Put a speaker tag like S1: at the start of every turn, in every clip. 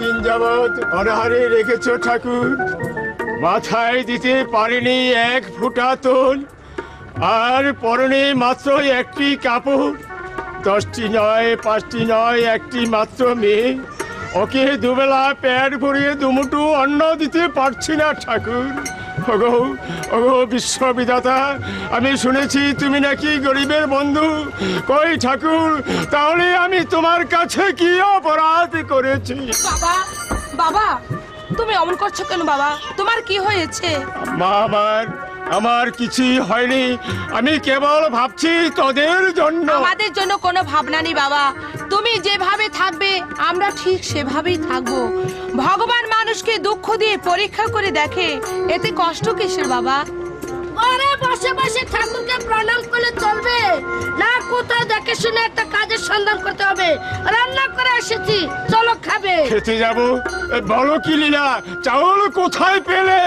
S1: দিন যাবৎ অনাহারে রেখেছ ঠাকুর, মাথায় দিতে পারিনি এক ফোঁটা তোল, আর পরনে মাত্র একটি কাপড়। 10টি নয় 5টি নয়, একটি মাত্র মেয়ে, ওকে দুবেলা পেট ভরিয়ে দুমুঠো অন্ন দিতে পারছি না ঠাকুর। ওগো ওগো বিশ্ববিধাতা, আমি শুনেছি তুমি নাকি গরিবের বন্ধু। কই ঠাকুর, তাহলে আমি তোমার কাছে কি অপরাধ করেছি?
S2: বাবা বাবা, তুমি অমন করছো কেন বাবা? তোমার কি হয়েছে?
S1: মা, আমার কিছুই হয়নি, আমি কেবল ভাবছি তোদের জন্য।
S2: আমাদের জন্য কোনো ভাবনা নেই বাবা, তুমি যেভাবে থাকবে আমরা ঠিক সেভাবেই থাকবো। ভগবান মানুষকে দুঃখ দিয়ে পরীক্ষা করে দেখে, এতে কষ্ট কিসের বাবা?
S3: ঘরে বসে বসে ঠাকুরকে প্রণাম করলে চলবে না? কোথায় দেখে শুনে একটা কাজের সন্ধান করতে হবে। রান্না করে এসেছি, চলো খাবে।
S1: খেতে যাব? বলো কি লীলা, চাউল কোথায় পেলে?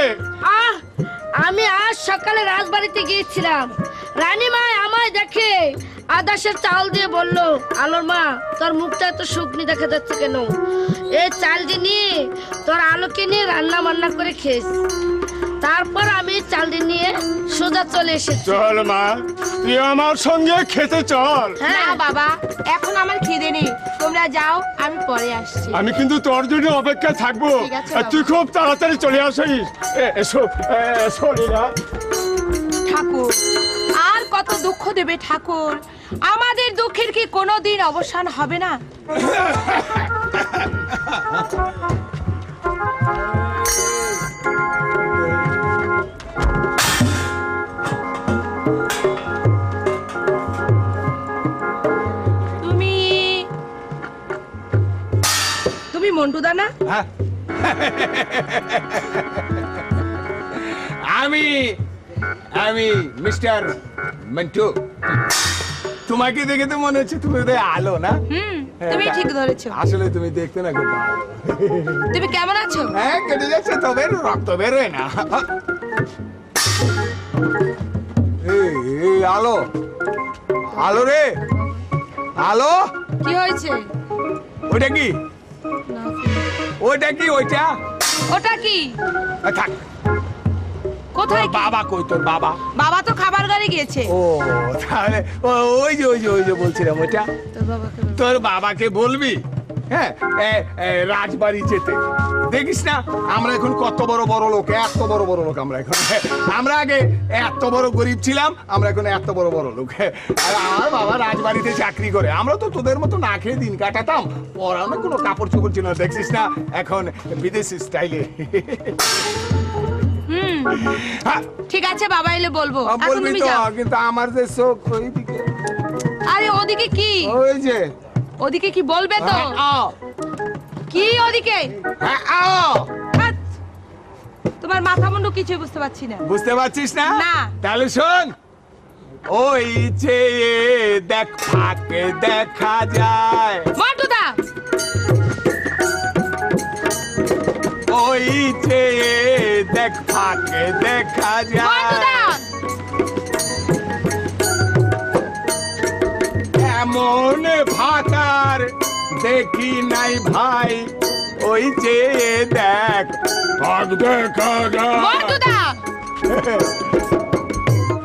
S3: আমি আজ সকালে রাজবাড়িতে গিয়েছিলাম, রানীমা আমায় দেখে আদাসের চাল দিয়ে বলল, আলোর মা, তোর মুখটা এত শুকনি দেখা যাচ্ছে কেন? এই চালটি নিয়ে তোর আলোকে নিয়ে রান্না বান্না করে খেয়েছি। তারপর আমি চালটি নিয়ে সোজা চলে এসেছি।
S1: চল মা, তুই আমার সঙ্গে খেতে চল।
S2: না বাবা, এখন আমার খিদে নেই, তোমরা যাও, আমি পরে আসছি।
S1: আমি কিন্তু তোর জন্য অপেক্ষায় থাকবো,
S2: ঠিক আছে,
S1: আর তুই খুব তাড়াতাড়ি চলে আসিস। এসো এসো লীলা।
S2: ঠাকুর, আর কত দুঃখ দেবে ঠাকুর? আমাদের দুঃখের কি কোনোদিন অবসান হবে না? তুমি মন্টুদা না?
S4: আমি মিস্টার মন্টু। তোমাকে দেখে তো মনে হচ্ছে তুমি বোধহয় আলো, না?
S2: তুমি ঠিক ধরেছো।
S4: আসলে তুমি দেখতে না খুব ভালো।
S2: তুমি কেমন আছো?
S4: হ্যাঁ, কেটে যাচ্ছে, তবে রক্ত বেরোয় না। এই আলো, আলো রে, আলো।
S2: কি হয়েছে?
S4: ওটা কি? ওটা কি?
S2: ওটা কি?
S4: থাক।
S2: কোথায়?
S4: বাবা কই? তোর বাবা?
S2: বাবা তো খাবার ঘরে গিয়েছে।
S4: ও তাহলে ওই যে বলছিলাম, ওইটা তোর বাবাকে বলবি। হ্যাঁ, রাজবাড়ি যেতে। দেখিস না আমরা এখন কত বড় বড় লোক, এত বড় বড় লোক আমরা এখন। আমরা আগে এত বড় গরিব ছিলাম, আমরা এখন এত বড় বড় লোক। আর আমার বাবা রাজবাড়িতে চাকরি করে, আমরা তো তোদের মতো না খেয়ে দিন কাটাতাম। পরানো কোনো কাপড় চোপড় ছিল না, দেখছিস না এখন বিদেশি স্টাইলে।
S2: ঠিক আছে, বাবা এলে বলবো।
S4: বলবি তো, কিন্তু আমার যে চোখ ওইদিকে।
S2: আরে ওদিকে কি?
S4: ওই যে
S2: ওদিকে কি বলবে তো? কি ওদিকে? তোমার মাথা মুন্ডু কিছুই বুঝতে পারছি না।
S4: বুঝতে পারছিস না?
S2: না।
S4: তাহলে শোন, ওই যে দেখ ফাঁকে দেখা যায়।
S2: মন্টুদা,
S4: ওই যে দেখ ফাঁকে দেখা যায়। এমন ফাঁকার দেখি নাই ভাই, ওই যে দেখ ফাঁক দেখা যায়।
S2: মন্টুদা,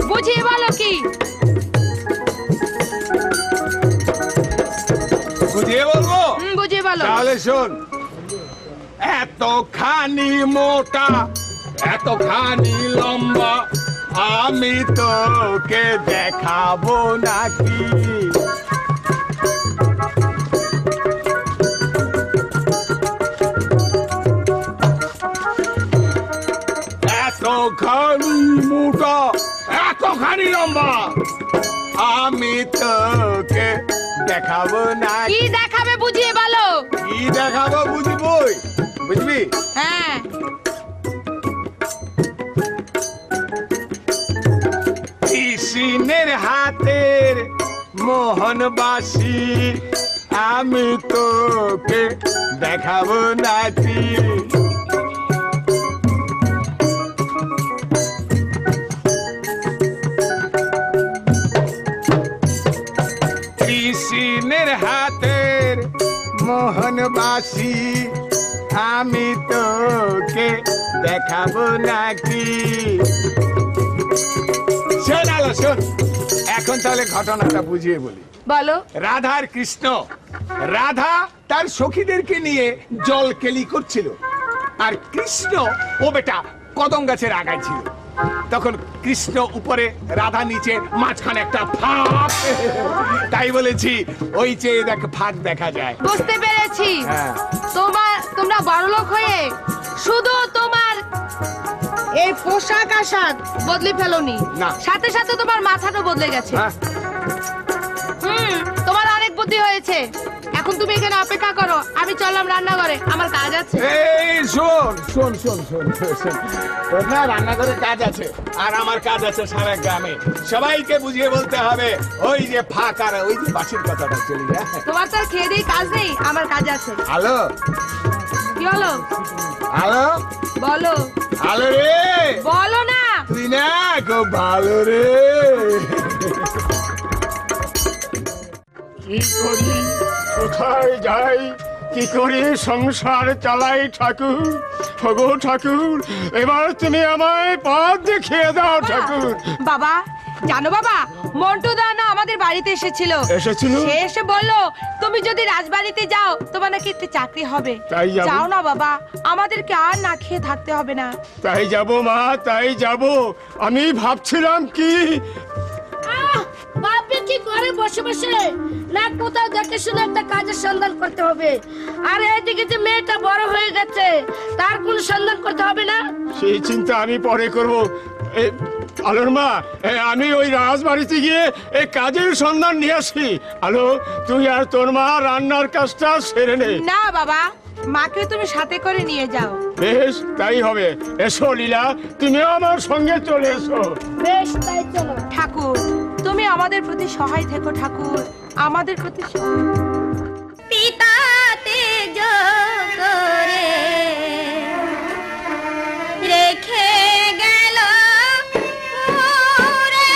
S2: বুঝিয়ে বলো কি?
S4: বুঝিয়ে বলবো?
S2: বুঝিয়ে বলো।
S4: তাহলে শোন, এতখানি মোটা, এতখানি লম্বা, আমি তোকে দেখাবো নাকি? এতখানি মোটা, এতখানি লম্বা, আমি তোকে দেখাবো না।
S2: কি দেখাবে বুঝিয়ে বলো।
S4: কি দেখাবো বুঝবই, বুঝবি?
S2: হ্যাঁ।
S4: কৃষ্ণের হাতের মোহনবাসী, আমি তোকে দেখাবো নাকি? কৃষ্ণের হাতের মোহনবাসী, আমি তোকে দেখাবো নাকি। শোন আলো শোন, এখন তাহলে ঘটনাটা বুঝিয়ে বলি।
S2: বলো।
S4: রাধা আর কৃষ্ণ, রাধা তার সখীদেরকে নিয়ে জল কেলি করছিল, আর কৃষ্ণ ও বেটা কদম গাছের আগায় ছিল। তখন কৃষ্ণ উপরে, রাধা নিচে, মাঝখানে একটা ফাঁক। তাই বলেছি ওই চেয়ে দেখ ফাঁক দেখা যায়।
S2: বুঝতে পেরেছি।
S4: হ্যাঁ।
S2: তোমরা বড়লোক হয়ে শুধু তোমার এই পোশাক আশাক বদলে ফেলোনি,
S4: না।
S2: সাথে সাথে তোমার মাথাটা বদলে গেছে।
S4: হ্যাঁ।
S2: তোমার অনেক বুদ্ধি হয়েছে। এখন তুমি এখানে অপেক্ষা করো, আমি চললাম রান্নাঘরে, আমার কাজ আছে।
S4: এই শোন শোন শোন শোন শোন, তোর না রান্নাঘরে কাজ আছে, আর আমার কাজ আছে সারা গ্রামে। সবাইকে বুঝিয়ে বলতে হবে ওই যে ফাঁক আর ওই যে বাসির কথাটা চলে যায়।
S2: তোমার তো আর খেয়ে দিয়ে কাজ নেই, আমার কাজ আছে।
S4: হ্যালো
S2: কি হলো?
S4: হ্যালো
S2: বলো।
S4: হ্যালো রে,
S2: বলো না।
S4: তুই না খুব ভালো রে।
S1: কি করি, কোথায় যাই, কি করে সংসার চালাই ঠাকুর? ওগো ঠাকুর, এবার তুমি আমায় পথ দেখিয়ে দাও ঠাকুর।
S2: বাবা, জানো বাবা, মন্টু দা না আমাদের বাড়িতে এসেছিল।
S1: এসেছিল?
S2: সে এসে বললো তুমি যদি রাজবাড়িতে যাও তোমার নাকি একটা চাকরি হবে।
S1: তাই যাবো।
S2: যাও না বাবা, আমাদেরকে আর না খেয়ে থাকতে হবে না।
S1: তাই যাব মা, তাই যাব। আমি ভাবছিলাম কি,
S3: বাপে কি করে বসে বসে না, কোথাও দেখে শুনে একটা কাজের সন্ধান করতে হবে। আর এইদিকে যে মেয়েটা বড় হয়ে গেছে, তার কোনো সন্ধান করতে হবে না?
S1: সেই চিন্তা আমি পরে করব। আলোর মা, আমি ওই রাজবাড়িতে গিয়ে এই কাজের সন্ধান নিয়ে আসি। আলো, তুই আর তোর মা রান্নার কাজটা সেরে নে।
S2: না বাবা, মাকে তুমি সাথে করে নিয়ে যাও।
S1: বেশ, তাই হবে। এসো লীলা, তুমিও আমার সঙ্গে চলে এসো।
S3: বেশ, তাই চলো।
S2: ঠাকুর, তুমি আমাদের প্রতি সহায় থেকো ঠাকুর, আমাদের প্রতি সহায়।
S5: পিতাতে করে রেখে গেল মোরে,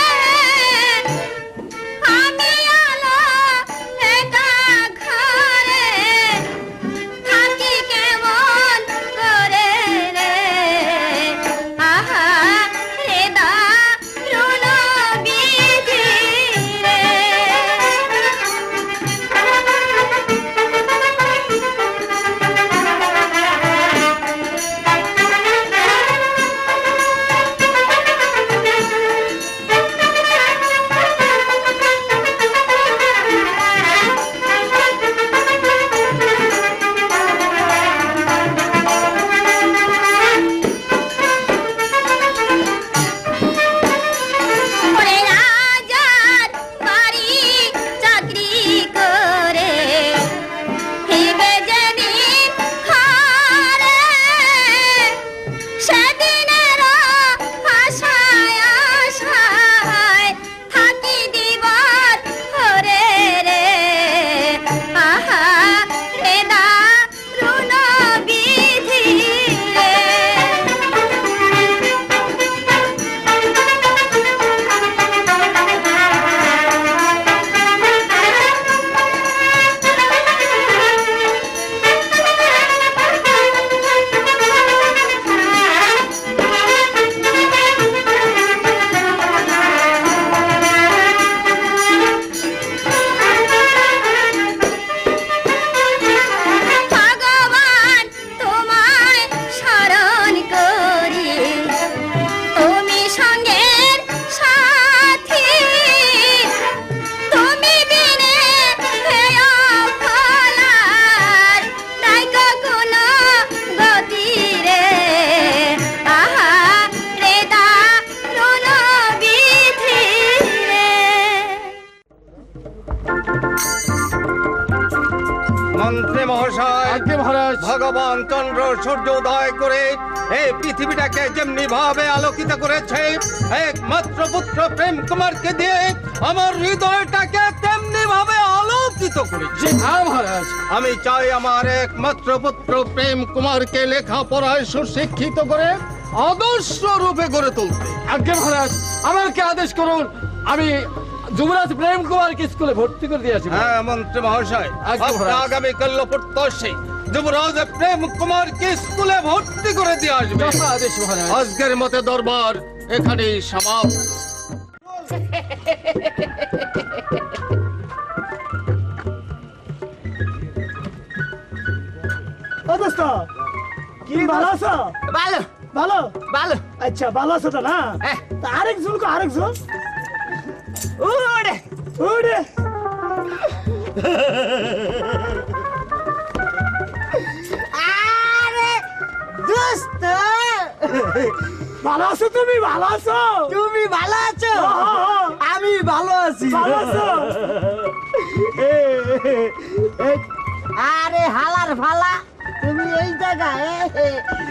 S5: আমি আলো একা ঘরে থাকি কেমন করে রে। আহা রে দারুণ বিধি রে। ওরে রাজার বাড়ি চাকরি করে হিবে যেদিন হারে, সেদিনের আশায় আশায় থাকি দিবার হরে রে। আহা রে দারুণ বিধি রে। ভগবান তোমায় শরণ করি, তুমি সঙ্গের সাথী, তুমি বিনে হেয় ফলার নাই গো কোনো গতি রে। আহা রে দারুণ বিধি রে।
S6: মন্ত্রী মহাশয়,
S1: আজ্ঞে মহারাজ।
S6: ভগবান চন্দ্র সূর্য উদয় করে এই পৃথিবীটাকে যেমনি ভাবে আলোকিত করেছে, একমাত্র পুত্র প্রেম কুমারকে দিয়ে আমার হৃদয়টাকে তেমনি ভাবে আলোকিত করেছে।
S1: মহারাজ,
S6: আমি চাই আমার একমাত্র পুত্র প্রেম কুমারকে লেখাপড়ায় সুশিক্ষিত করে আদর্শ রূপে গড়ে তুলতে।
S7: আজ্ঞে মহারাজ, আমাকে আদেশ করুন, আমি যুবরাজ প্রেম কুমারকে স্কুলে ভর্তি করে দিয়েছি।
S6: হ্যাঁ মন্ত্রী মহাশয়,
S7: আজ্ঞে মহারাজ।
S6: আগামীকাল প্রত্যর্ষে যুবরাজ প্রেম কুমারকে স্কুলে ভর্তি করে দিয়ে আসবে।
S7: যথা আদেশ মহারাজ।
S6: আজকের মতে দরবার এখানেই সমাপ্ত।
S8: ও দোস্ত কি ভালো আছো?
S4: ভালো
S8: ভালো
S4: ভালো।
S8: আচ্ছা ভালো আছো তো না?
S4: হ্যাঁ।
S8: তা আরেক জন কো আরেক জন
S4: ওরে
S8: ওরে
S9: আরে দোস্ত
S8: ভালো আছো তুমি? ভালো আছো?
S9: তুমি ভালো আছো? আমি ভালো আছি।
S8: ভালো আছো?
S9: আরে হালার ভালা তুমি এই জায়গায়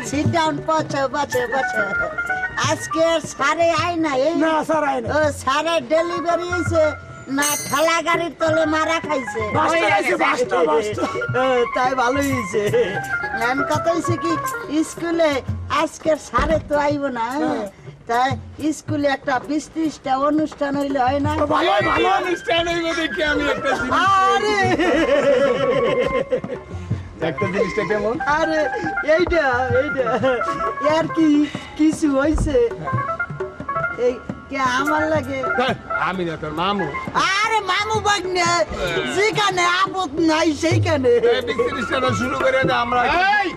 S9: সিট ডাউন পছো পছো পছো আজকে সারে আই না এই
S8: না স্যার আয় না।
S9: ও সারে ডেলিভারি হইছে না ঠেলা গাড়ির তলে মারা খাইছে
S8: বাসটা আইছে, বাসটা, বাসটা।
S9: তাই ভালোই হইছে। নাম কথা হইছে কি স্কুলে আজকের সারে তো আইব না তাই স্কুলে একটা ২০-৩০টা অনুষ্ঠান হইলে হয় না?
S8: ভালো ভালো
S4: অনুষ্ঠান হইব দেখি আমি একটা জিনিস
S9: আরে
S4: একটা জিনিসটা কেমন?
S9: আরে এইটা এর কি কিছু হইছে এই কে আমার লাগে?
S4: আমি না তোর মামু।
S9: আরে মামু বাগনে যেখানে আপদ নাই সেইখানে
S4: বিস্তারিত শুরু করে দে আমরা। এই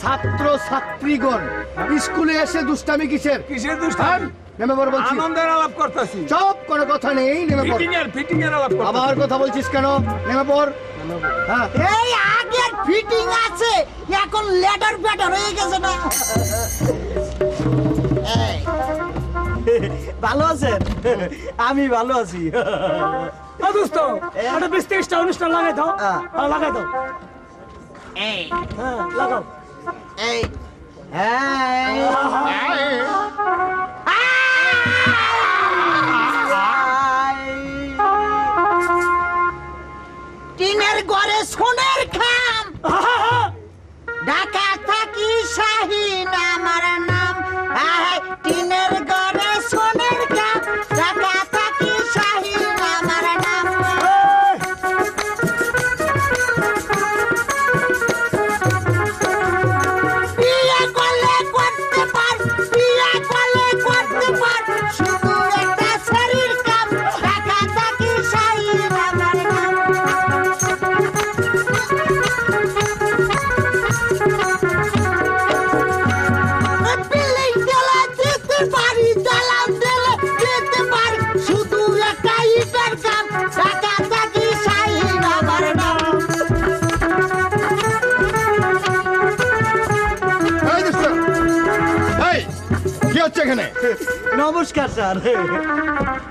S7: ছাত্র ছাত্রীগণ স্কুলে এসে দুষ্টামি কিসের?
S4: কিসের দুষ্টামি?
S7: নেমে পড় বলছি।
S4: আনন্দের আলাপ করতেছি।
S7: সব কোনো কথা নেই, নেমে পড়।
S4: ফিটিং এর আলাপ করতেছি।
S7: আবার কথা বলছিস কেন? নেমে পড়। হ্যাঁ
S9: এই আগের ফিটিং আছে এখন লেটার প্যাটার হয়ে গেছে না? এই, ভালো আছেন? আমি ভালো আছি।
S8: ও দোস্ত একটা ২০-৩০টা অনুষ্ঠান লাগাই দাও। লাগাই দাও।
S9: এই
S8: হ্যাঁ লাগাও।
S9: এই হ্যাঁ টিনের ঘরে সোনের খাম ঢাকা থাকি শাহিন আমার নাম টিনের ঘরে সোনের খাম ঢাকা থাকি শাহিন আমার নাম বিয়ে করলে করতে পার বিয়ে করলে করতে পার শুধু একটা শরীর কাম ঢাকা থাকি শাহিন আমার নাম বিল্ডিং দেলা দিতে পারি দালান দেলা দিতে পারি শুধু একটা ইটার কাম ঢাকা থাকি শাহিন আমার নাম
S7: এই দোস্ত, এই, কি হচ্ছে এখানে?
S9: নমস্কার স্যার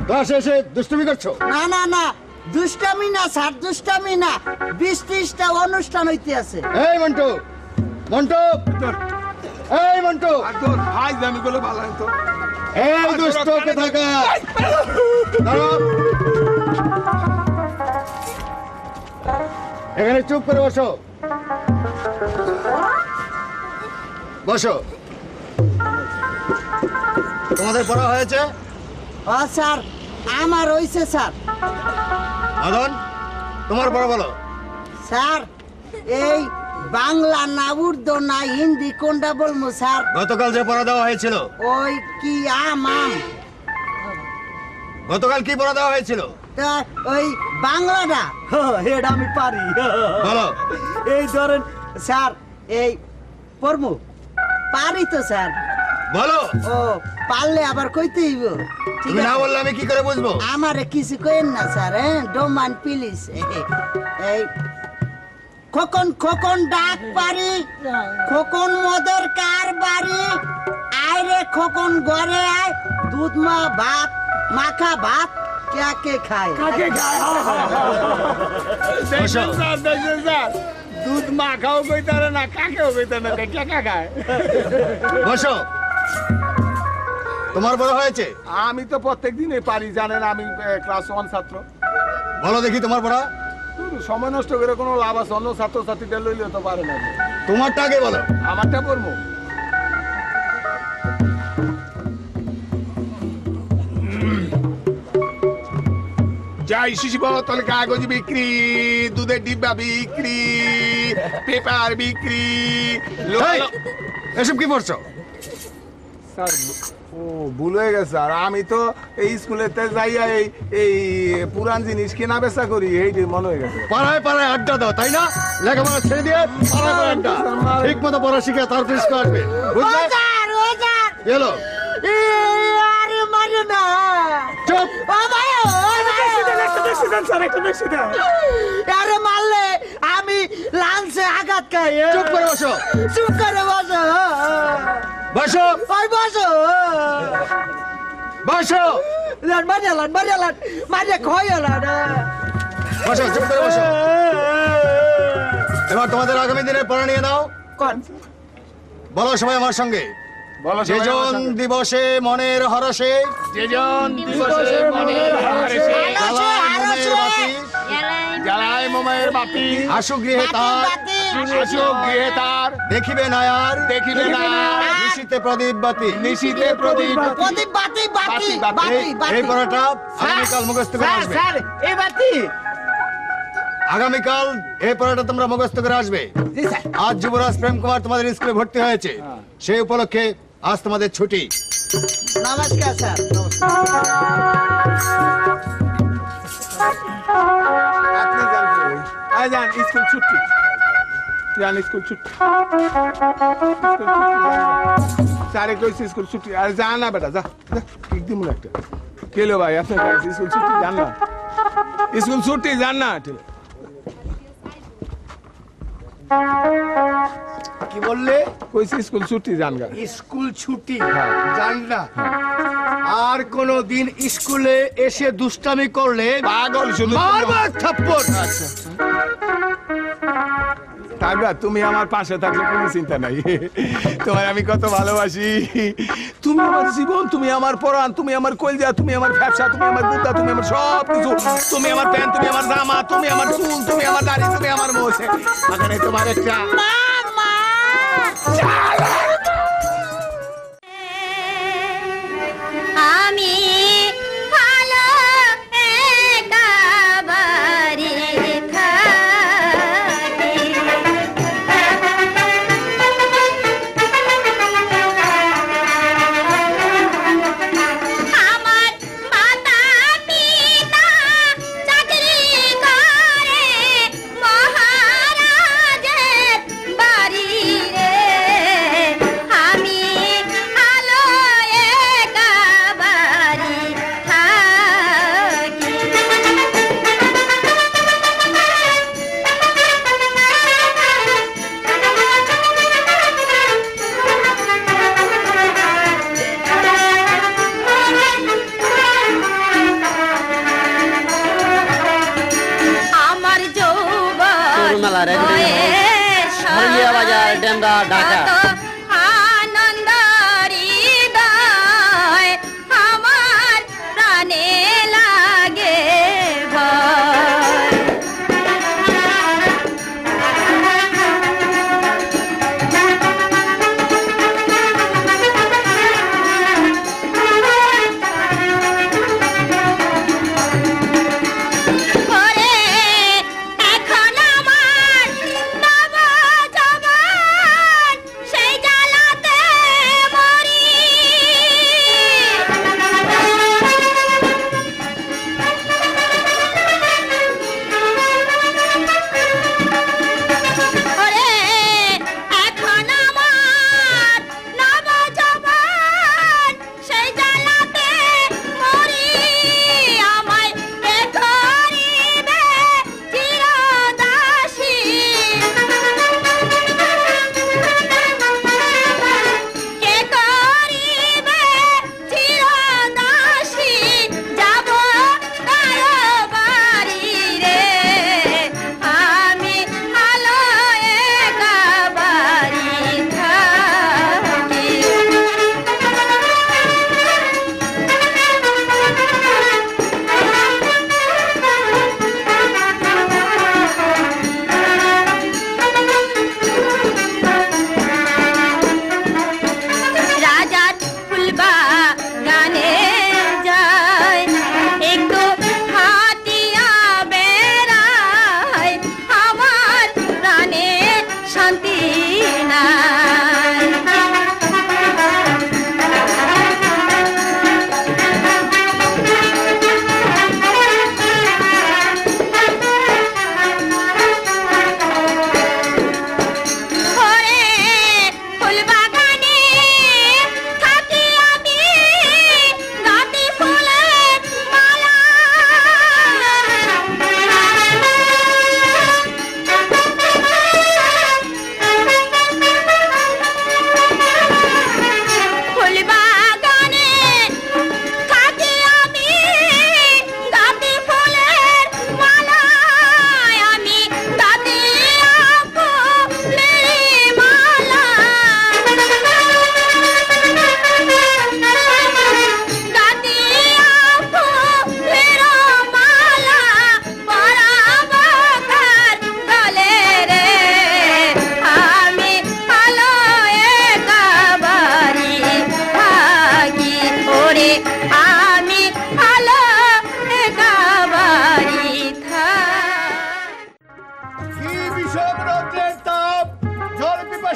S7: ক্লাসে এসে দুষ্টুমি করছো?
S9: না না না দুষ্টামি না স্যার দুষ্টামি না ২০-৩০টা অনুষ্ঠান হইতে আছে
S7: এই মন্টু, মন্টু, এই মন্টু,
S4: আর তোর ভাই আমি বলে ভালো হতো।
S7: এই দুষ্ট কোথাকার? দাঁড়াও। এখানে চুপ করে বসো। বসো। তোমাদের পড়া হয়েছে?
S9: ও স্যার আমার হইছে স্যার
S7: মদন, তোমার পড়া বলো।
S9: স্যার এই বাংলা না উর্দু না হিন্দি কোনটা বলবো স্যার
S7: গতকাল যে পড়া দেওয়া হয়েছিল,
S9: ওই কি আম
S7: গতকাল কি পড়া দেওয়া হয়েছিল?
S9: তা ওই বাংলাটা এটা আমি পারি
S7: বলো।
S9: এই ধরেন স্যার এই পড়বো পারি তো স্যার
S7: বলো।
S9: ও পারলে আবার কইতে হইব ঠিক
S7: তুমি না
S9: আছে
S7: বললে আমি কি করে বুঝবো?
S9: আমারে কিছু কইেন না স্যার হ্যাঁ ডোমান প্লিজ এই খোকন খোকন ডাক পারি খোকন মদের কার বাড়ি আয় রে খোকন ঘরে আয় দুধ মা ভাত মাখা ভাত কে খায়
S8: কাকে গায়?
S4: দেখছেন স্যার, দেখছেন স্যার, দুধ মাখাও কইতারে না কাকেও কইতারে না কে কাকায়।
S7: বসো। তোমার পড়া হয়েছে?
S4: আমি তো প্রত্যেক দিনই পারি জানেন, আমি ক্লাস 1 ছাত্র।
S7: বলো দেখি তোমার পড়া।
S4: সময় নষ্ট করে কোনো লাভ আছে? অন্য ছাত্রছাত্রীদের লইলে তো পারে না।
S7: তোমারটা আগে বলো।
S4: আমারটা পড়বো। এই শিশি বোতল, কাগজ বিক্রি, দুধের ডিব্বা বিক্রি, পেপার বিক্রি।
S7: এসব কি করছো?
S4: স্যার ও ভুল হয়ে গেছে স্যার, আমি তো এই স্কুলেতে যাইয়া এই পুরান জিনিস কেনা বেচা করি, এই মনে হয়ে গেছে।
S7: পাড়ায় পাড়ায় আড্ডা দাও তাই না? লেখাপড়া ছেড়ে দিয়ে পাড়ায় পাড়ায় আড্ডা, ঠিক মতো পড়া শিখে তারপর স্কুল আসবে, বুঝলে? এলো
S9: আরে মারে না।
S7: চুপ।
S9: ও ভাই, আরে মারলে আমি লাঞ্চে আঘাত খাই।
S7: চুপ করে বসো।
S9: চুপ করে বসো।
S7: বসো।
S9: ওই বসো।
S7: বসো।
S9: মারিয়া খয়লা না।
S7: বসো, চুপ করে বসো। এবার তোমাদের আগামী দিনের পড়া নিয়ে নাও। বলো সবাই আমার সঙ্গে। যেজন দিবসে মনের হরসে,
S4: যেজন দিবসে মনের হরসে জ্বালায় মোমের বাতি,
S7: আশু গৃহে তার,
S4: আসুক গৃহে তার,
S7: দেখিবে না আর,
S4: দেখিবে না
S7: নিশীথে প্রদীপ বাতি,
S4: নিশীথে প্রদীপ
S9: প্রদীপ বাতি বাতি বাতি
S7: এই পড়াটা আগামীকাল মুখস্থ করে আসবে।
S9: স্যার এই বাতি
S7: আগামীকাল এই পড়াটা তোমরা মুখস্থ করে আসবে। আজ যুবরাজ প্রেম কুমার তোমাদের স্কুলে ভর্তি হয়েছে, সেই উপলক্ষে আজ তোমাদের ছুটি।
S9: নমস্কার স্যার।
S4: আপনি যান স্কুল ছুটি, যান স্কুল ছুটি, স্যারে কইছে স্কুল ছুটি। আর যা না বেটা, যা ঠিক দিমু একটা। কেলো ভাই আপনার স্কুল ছুটি, যান না স্কুল ছুটি, যান না।
S7: কি বললে?
S4: কইছে স্কুল ছুটি, যান গা।
S7: স্কুল ছুটি জান না? আর কোন দিন স্কুলে এসে দুষ্টামি করলে
S4: পাগল শুধু
S7: মারবার থাপ্পড়।
S4: থাকবা, তুমি আমার পাশে থাকলে কোনো চিন্তা নাই। তোমার আমি কত ভালোবাসি, তুমি আমার জীবন, তুমি আমার পরাণ, তুমি আমার কলজা, তুমি আমার ব্যবসা, তুমি আমার বুদ্ধা, তুমি আমার সব কিছু, তুমি আমার প্যান্ট, তুমি আমার জামা, তুমি আমার চুল, তুমি আমার দাড়ি, তুমি আমার মোছে। এখানে তোমার একটা
S5: আমি ভালো একাবারে থাকি। আমার মাতা পিতা চাকরি করে মহারাজের বাড়ি রে। আমি আলো একাবারে থাকি। আমার যৌবন
S10: বাজার ডেমরা ঢাকা।
S5: আনন্দ হৃদয় আমার প্রাণে লাগে ভয়। ওরে এখন আমার নবযৌবন, সেই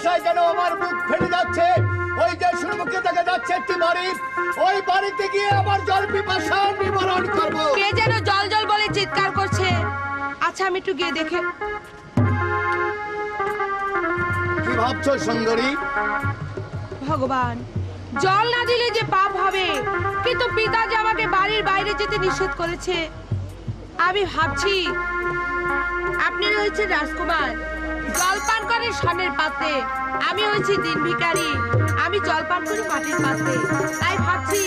S7: পিপাসায় যেন আমার বুক ফেটে যাচ্ছে। ওই যে সম্মুখে দেখা যাচ্ছে একটি বাড়ি, ওই বাড়িতে গিয়ে আমার জল পিপাসা নিবারণ করব।
S2: কে যেন জল জল বলে চিৎকার করছে। আচ্ছা আমি একটু গিয়ে দেখে।
S7: কি ভাবছো সুন্দরী?
S2: ভগবান, জল না দিলে যে পাপ হবে, কিন্তু পিতা যে আমাকে বাড়ির বাইরে যেতে নিষেধ করেছে। আমি ভাবছি আপনি হয়েছেন রাজকুমার, জল পান করেন স্বর্ণের পাত্রে, আমি হয়েছি দিন ভিখারি, আমি জল পান করি মাটির পাত্রে। তাই ভাবছি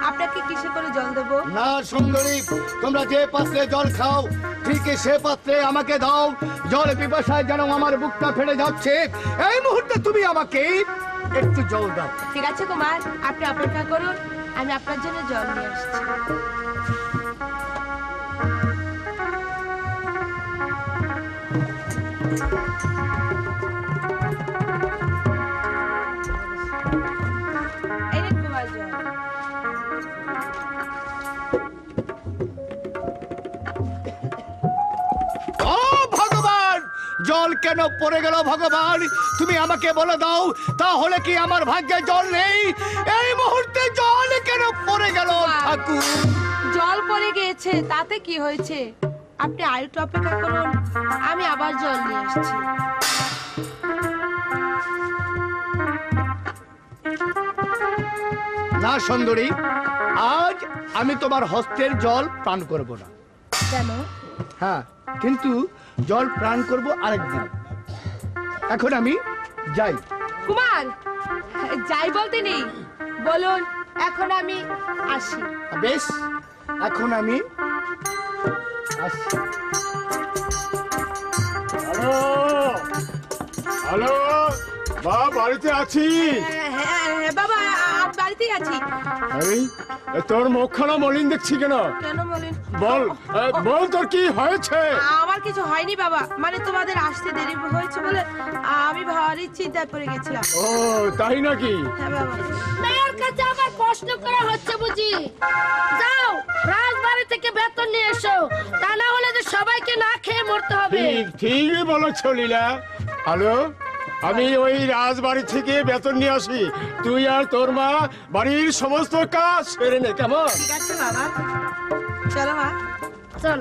S2: আপনাকে কিসে করে জল দেব?
S7: না সুন্দরী, তোমরা যে পাত্রে জল খাও ঠিক সে পাত্রে আমাকে দাও। জল পিপাসায় যেন আমার বুকটা ফেটে যাচ্ছে। এই মুহূর্তে তুমি আমাকে একটু জল দাও।
S2: ঠিক আছে কুমার, আপনি অপেক্ষা করুন, আমি আপনার জন্য জল নিয়ে আসছি। এই নিন কুমার জল।
S7: ও ভগবান, জল কেন পড়ে গেল ভগবান? তুমি আমাকে বলে দাও, তাহলে কি আমার ভাগ্যে জল নেই? এই মুহূর্তে জল কেন পড়ে গেল ঠাকুর?
S2: জল পড়ে গিয়েছে, তাতে কি হয়েছে? আপনি আরেকটু অপেক্ষা করুন, আমি আবার জল নিয়ে আসছি।
S7: না সুন্দরী, আজ আমি তোমার হস্তের জল পান করব না।
S2: কেন?
S7: হ্যাঁ, কিন্তু জল পান করব আরেকদিন। এখন আমি যাই।
S2: কুমার, যাই বলতে নেই, বলুন এখন আমি আসি।
S7: বেশ, এখন আমি আসছি।
S1: হ্যালো হ্যালো, মা বাড়িতে আছি।
S2: হ্যাঁ বাবা, বাড়িতেই আছি।
S1: আরে তোর মুখখানা মলিন দেখছি কেন?
S2: কেন বলেন?
S1: বল বল, তোর কি হয়েছে?
S2: আমার কিছু হয়নি বাবা, মানে তোমাদের আসতে দেরি হয়েছে বলে আমি ভারী চিন্তায় পড়ে গেছিলাম।
S1: ও তাই নাকি?
S2: হ্যাঁ বাবা।
S3: মেয়ের কাছে আবার প্রশ্ন করা হচ্ছে বুঝি? যাও রাজবাড়ি থেকে বেতন নিয়ে এসো, তা না হলে যে সবাইকে না খেয়ে মরতে হবে।
S1: ঠিকই বলেছো লীলা। হ্যালো, আমি ওই রাজবাড়ি থেকে বেতন নিয়ে আসি, তুই আর তোর মা বাড়ির সমস্ত কাজ সেরে নে, কেমন?
S2: ঠিক আছে বাবা, চলো মা।
S3: চল।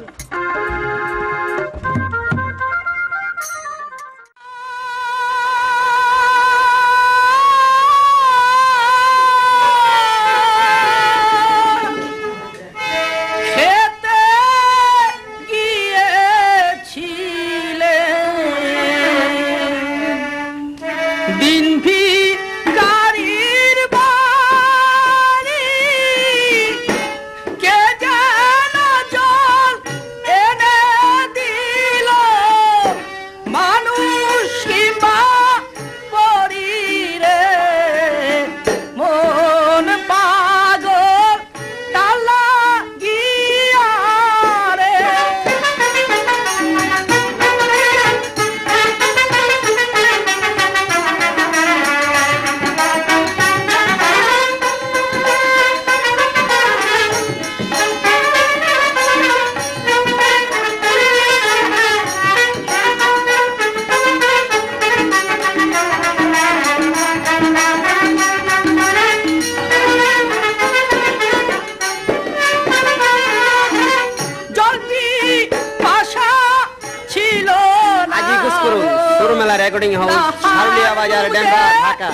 S10: রেকর্ডিং হাউস, হারুলিয়া বাজার, ডেনভার, ঢাকা।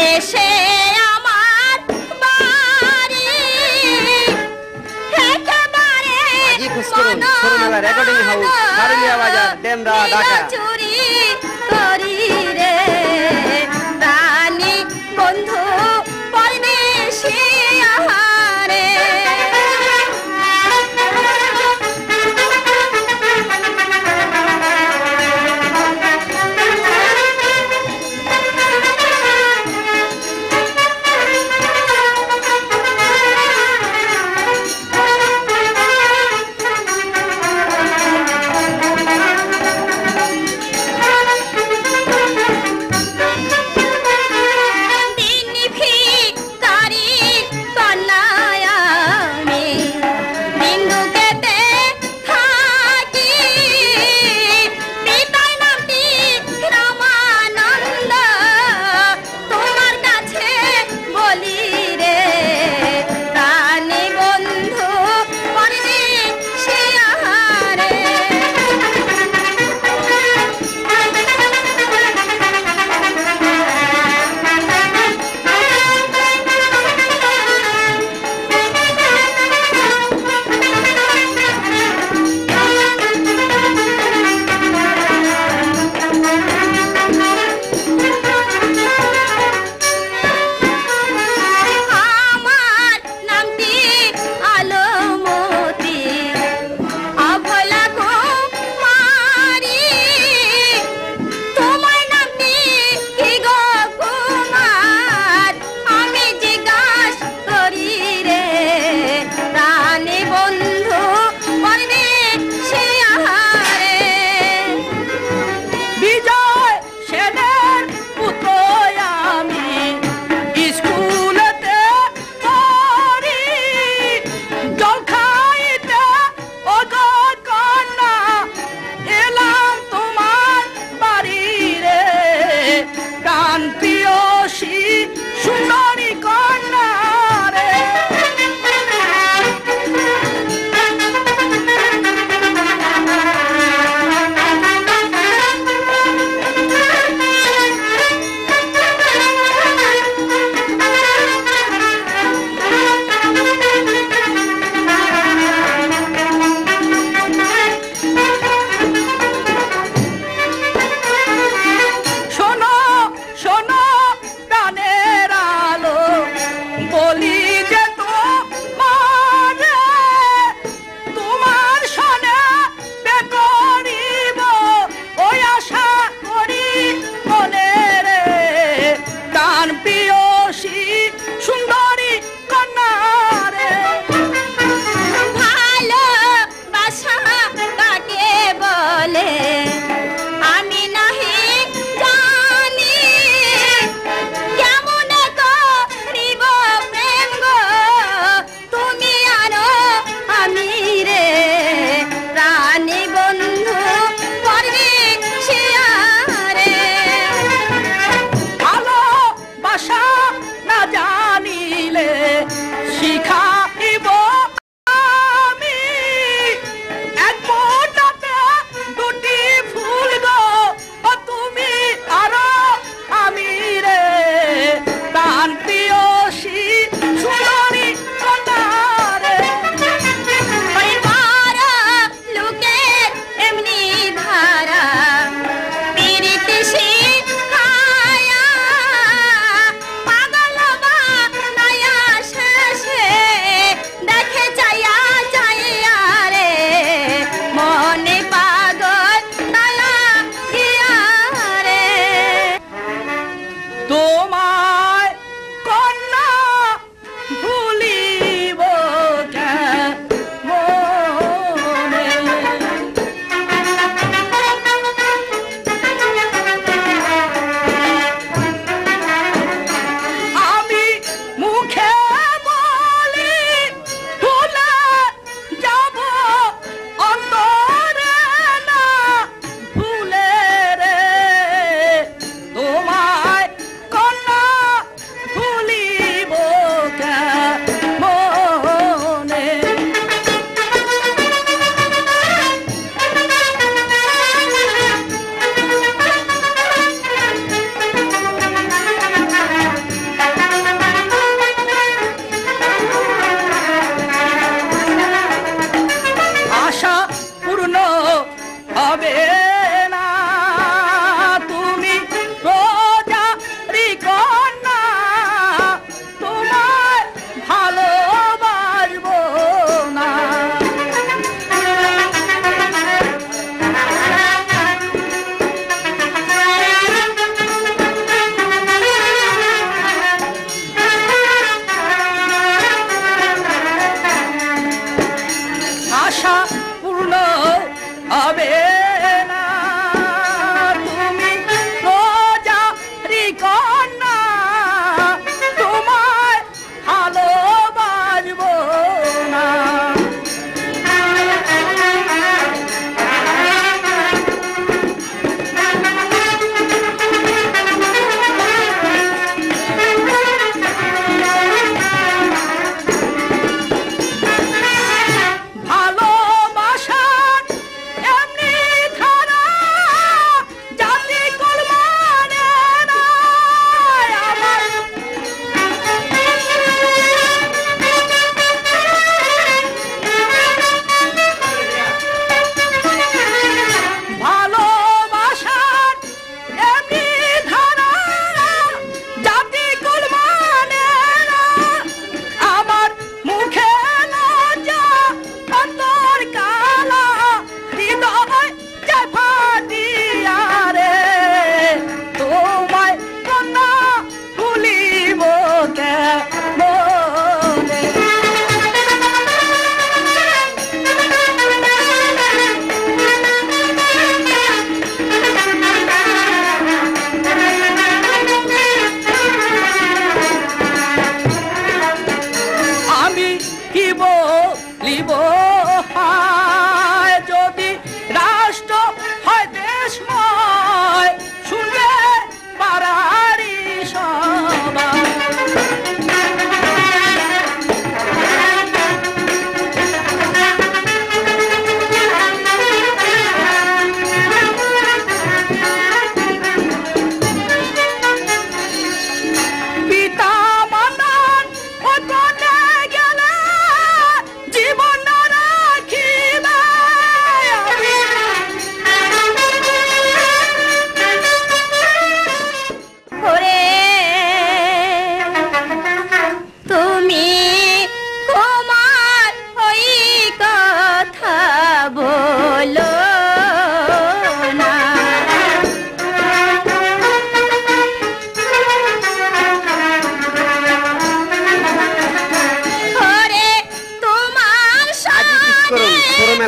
S5: এসে আমার বাড়ি একেবারে
S10: আজই খোঁজ করুন সরু মেলা রেকর্ডিং হাউস সারুলিয়া বাজার ডেমরা ঢাকা।
S5: চুরি করি রে রানী বন্ধু পরদেশি আহারে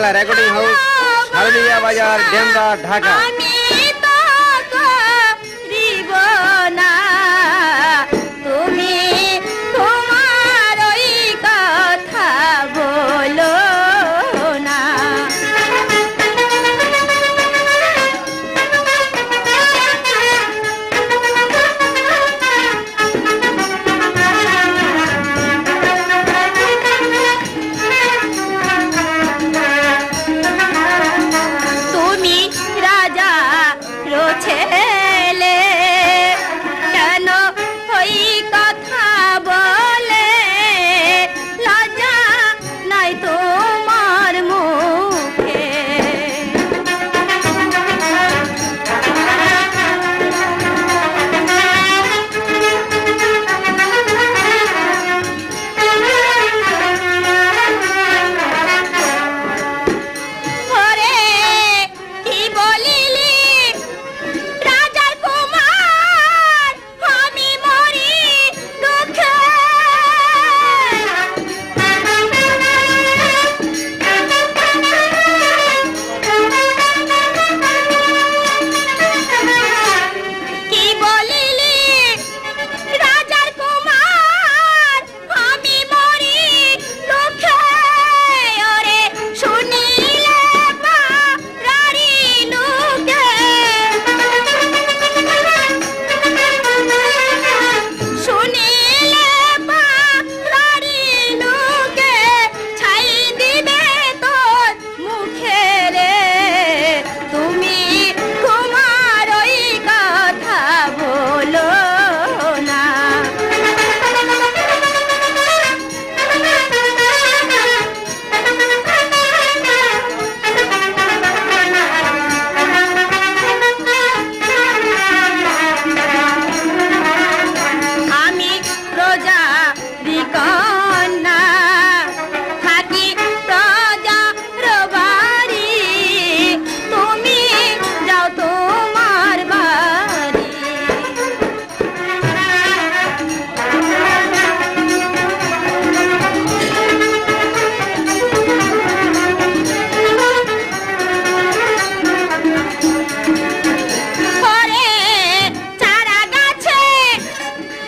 S10: মেলা রেকর্ডিং হাউস, হারুলিয়া বাজার, ডেমরা, ঢাকা।
S5: আমি তো করিব না, তুমি তোমার ওই কথা বলো না। তুমি রাজা ছেলে কেন ওই কথা বলে, লজ্জা নাই তোমার মুখে। ওরে কি বলিলি রাজার কুমার, আমি মরি দুঃখে। কি বলিলি রাজার কুমার, আমি মরি দুঃখে। ওরে শুনিলে পারারি লোকে, শুনিলে পারারি লোকে ছাই দিবে তোর মুখে রে। তুমি তোমার ওই কথা বলো না। আমি প্রজারি কন্যা, থাকি প্রজার বাড়ি, তুমি যাও তোমার বাড়ি। ওরে চারা গাছে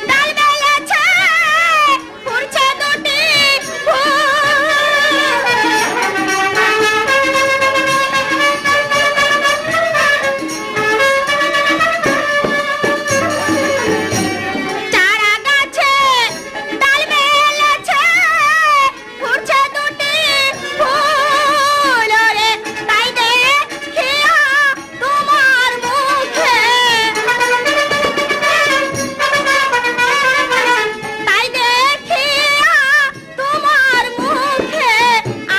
S5: ডাল মেলেছে, ফুটছে দুটি ফুল। চারা গাছে ডাল মেলেছে, ফুটছে দুটি ফুল। ওরে তাই দেখিয়া তোমার মুখে, তাই দেখিয়া তোমার মুখে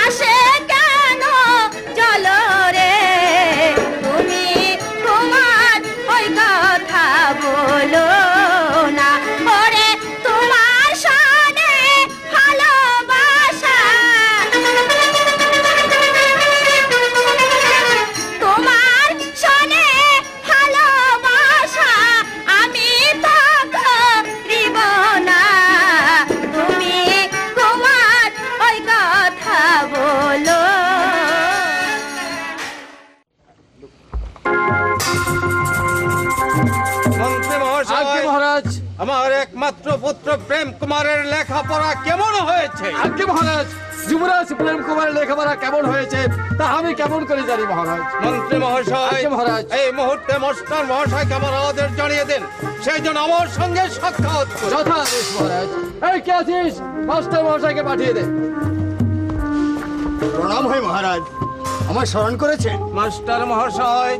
S5: আসে কেন জল রে। তুমি তোমার ওই কথা বলো না। ওরে তোমার সনে ভালোবাসা, তোমার সনে ভালোবাসা আমি তো করিব না। তুমি তোমার ওই কথা বলো।
S6: মন্ত্রী মহাশয়,
S7: মহারাজ,
S6: আমার একমাত্র পুত্র প্রেম কুমারের লেখাপড়া কেমন হয়েছে?
S7: আজ্ঞে মহারাজ, যুবরাজ প্রেম কুমার লেখাপড়া কেমন হয়েছে তা আমি কেমন করে জানি মহারাজ।
S6: মন্ত্রী মহাশয়,
S7: আজ্ঞে মহারাজ।
S6: এই মুহূর্তে মাস্টার মহাশয়কে আমার আদেশ জানিয়ে দিন, সেই জন্য আমার সঙ্গে সাক্ষাৎ করুন।
S7: যথাদেশ মহারাজ। এই কে আছিস? মাস্টার মহাশয়কে পাঠিয়ে দে।
S1: প্রণাম হয় মহারাজ, আমার স্মরণ করেছেন?
S6: মাস্টার মহাশয়,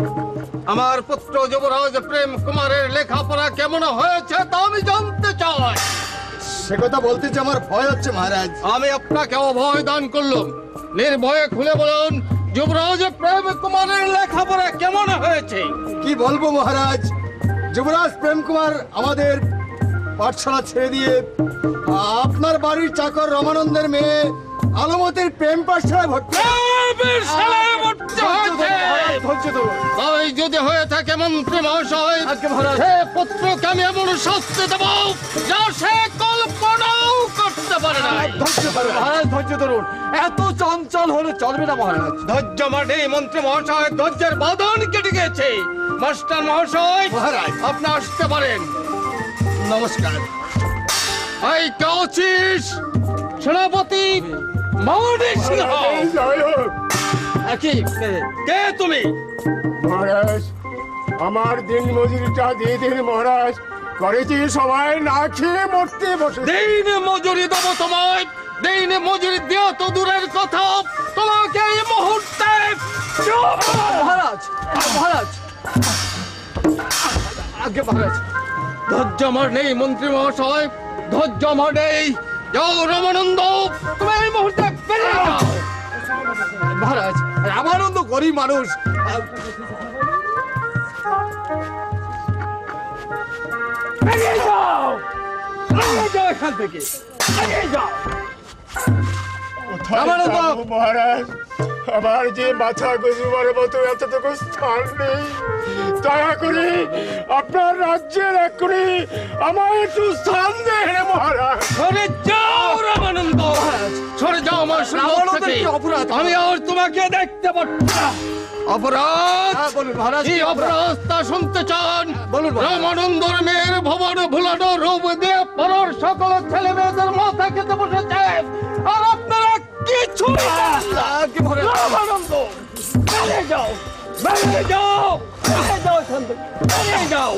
S6: আমার পুত্র যুবরাজ প্রেম কুমারের লেখাপড়া কেমন হয়েছে তা আমি জানতে চাই।
S1: সে কথা বলতে যে আমার ভয় হচ্ছে মহারাজ।
S6: আমি আপনাকে অভয় দান করলাম, নির্ভয়ে খুলে বলুন যুবরাজ প্রেম কুমারের লেখাপড়া কেমন হয়েছে?
S1: কি বলবো মহারাজ, যুবরাজ প্রেম কুমার আমাদের পাঠশালা ছেড়ে দিয়ে আপনার বাড়ির চাকর রমানন্দের মেয়ে আলমতির প্রেম পাঠশালায় ভর্তি
S6: তাই যদি হয়ে থাকে মন্ত্রী মহাশয়, সে পুত্রকে আমি এমন শাস্তি দেব যা সে কল্পনাও করতে আসতে পারে না।
S7: মহারাজ ধৈর্য ধরুন, এত চঞ্চল হলে চলবে না মহারাজ।
S6: ধৈর্য মানে মন্ত্রী মহাশয় ধৈর্যের বাঁধন কেটে গেছে। মাস্টার মহাশয়
S7: মহারাজ।
S6: আপনি আসতে পারেন।
S7: নমস্কার।
S6: এই কাউচিস সেনাপতি মহাদেব সিংহ।
S1: জয় হোক।
S6: কে তুমি?
S1: মহারাজ, আমার দিন মজুরিটা দিয়ে দিন মহারাজ। করেছি সবাই না খেয়ে মরতে বসে।
S6: দিন মজুরি দেবো তোমায়। দিন মজুরি দেওয়া তো দূরের কথা, তোমাকে এই মুহূর্তে
S7: মহারাজ, মহারাজ, আগে মহারাজ।
S6: ধৈর্য আমার নেই মন্ত্রী মহাশয়, ধৈর্য আমার নেই। যাও রামানন্দ, তুমি এই মুহূর্তে বেরিয়ে যাও।
S7: মহারাজ, রামানন্দ গরিব মানুষ।
S6: বেরিয়ে যাও, বেরিয়ে যাও এখান থেকে, বেরিয়ে যাও।
S1: কোথায়
S6: রামানন্দ!
S1: যাবো মহারাজ? আমার যে মাথা গজুবার মতো এতটুকু স্থান নেই। দয়া করে আপনার রাজ্যের এক্ষুনি আমায় একটু স্থান দেন মহারাজ।
S6: সরে যাও রামানন্দ, সরে যাও আমার সামনে
S7: রামানন্দের
S6: থেকে।
S7: কি অপরাধ?
S6: আমি আর তোমাকে দেখতে পাচ্ছি না। অপরাধ?
S7: বলুন মহারাজ,
S6: কি অপরাধ তা শুনতে চান?
S7: বলুন মহারাজ।
S6: রামানন্দর মেয়ের ভবন ভুলানো রূপ দিয়ে পরের সকল ছেলে মেয়েদের মাথা খেতে বসেছে, আর আপনারা কিছু
S7: আগে মহারাজ।
S6: রামানন্দ বেরিয়ে যাও, বেরিয়ে যাও, বেরিয়ে যাও এখান থেকে, বেরিয়ে যাও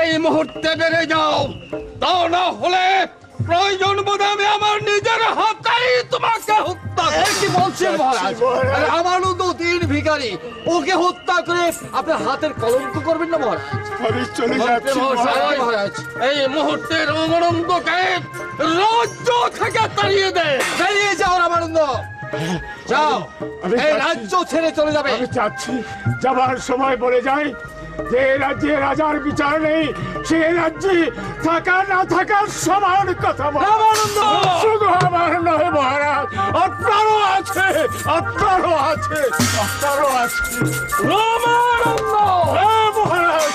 S6: এই মুহূর্তে, বেরিয়ে যাও। তা না হলে প্রয়োজন বোধে আমি আমার নিজের হাতেই তোমাকে হত্যা করব।
S7: কি বলছেন মহারাজ?
S1: মহারাজ।
S7: রামানন্দ দিন ভিখারি, ওকে হত্যা করে আপনার হাতের কলঙ্ক করবেন না মহারাজ।
S1: আমি চলে
S6: মন্ত্রী
S1: যাচ্ছি
S6: মহাশয়,
S1: মহারাজ।
S6: এই মুহূর্তে রামানন্দকে রাজ্য থেকে তাড়িয়ে দে।
S7: বেরিয়ে যাও রামানন্দ, যাও।
S1: আমি
S7: এই
S1: যাচ্ছি।
S7: রাজ্য ছেড়ে চলে যাবে।
S1: আমি চাচ্ছি যাবার সময় বলে যাই, যে রাজ্যে রাজার বিচার নেই সে রাজ্যে থাকা না থাকার সমান কথা বলে।
S7: রামানন্দ!
S1: শুধু আমার নয় মহারাজ, আপনারও আছে, আপনারও আছে, আপনারও আছে।
S6: রামানন্দ!
S1: হ্যাঁ মহারাজ,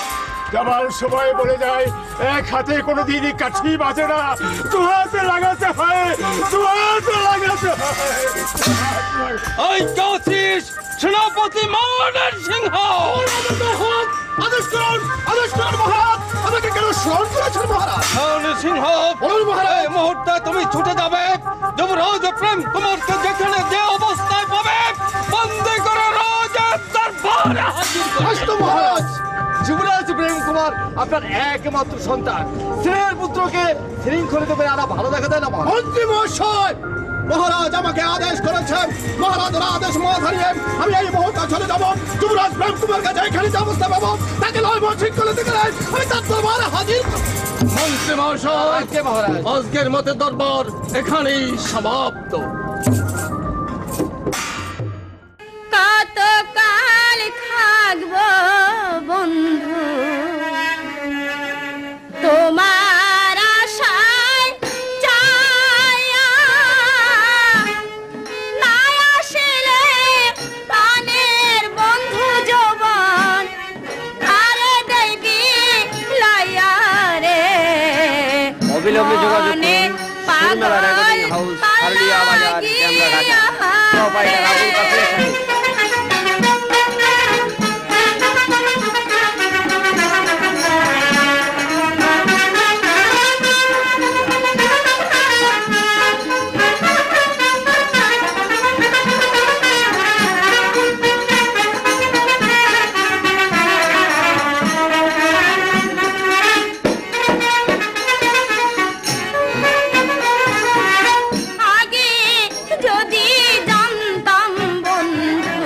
S1: যাবার সময় বলে যায় এক হাতে কোনোদিনই কাঠি বাজে না, দু হাতে লাগাতে হয়, দু হাতে লাগাতে হয়।
S6: এই কাউচিস সেনাপতি মহাদেব সিংহ।
S7: আদেশ করুন, আদেশ করুন মহারাজ। আমাকে কেন স্মরণ করেছেন মহারাজ?
S6: মহাদেব সিংহ, এই মুহূর্তে তুমি ছুটে যাবে, যুবরাজ প্রেম কুমারকে যেখানে যে অবস্থায় পাবে বন্দী করে রাজের দরবারে হাজির করবে।
S7: আসতো মহারাজ। যুবরাজ প্রেম কুমার আপনার একমাত্র সন্তান, স্ত্রীর পুত্রকে শৃঙ্খলিত করে আনা ভালো দেখা যায় না মহারাজ। মন্ত্রী মহাশয়, মহারাজ আমাকে আদেশ করেছেন, মহারাজের আদেশ মহাধারিয়ে আমি এই মুহূর্তে চলে যাব। যুবরাজ প্রেম কুমারকে যেখানে যে অবস্থা পাবো তাকে নয় শৃঙ্খলিত করে আমি তার দরবারে হাজির।
S6: মন্ত্রী মহাশয়,
S7: মহারাজ।
S6: আজকের মতে দরবার এখানেই সমাপ্ত।
S5: কতকাল থাকবো বন্ধু তোমার আশায় চায়া, না আসিলে প্রাণের বন্ধু যৌবন আরে দেবী লাইয়া রে।
S10: অবিলম্বে যোগাযোগ করুন সুরমেলা রেকর্ডিং হাউস, হারলিয়া বাজার, ডেমরা, ঢাকা। প্রোপাইটার আবুল কাসেম খান।
S5: আগে যদি জানতাম বন্ধু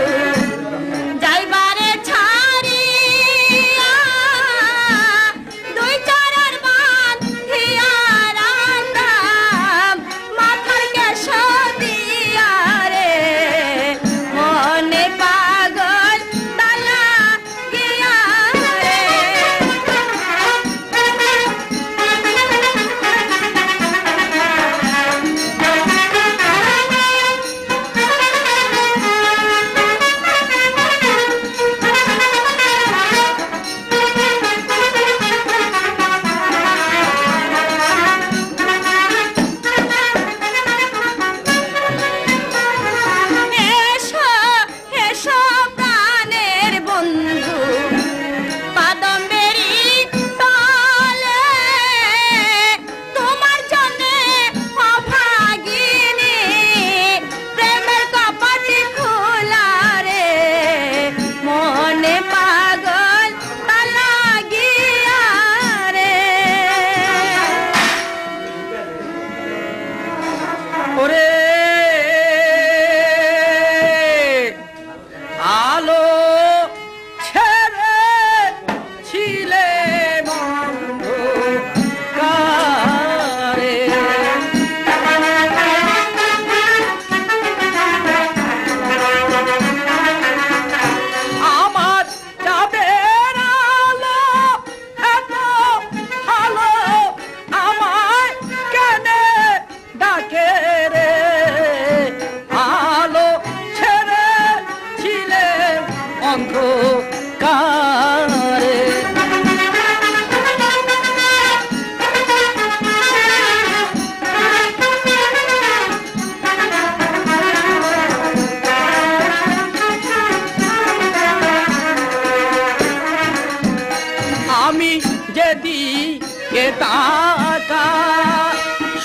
S11: দিকে তাকাই,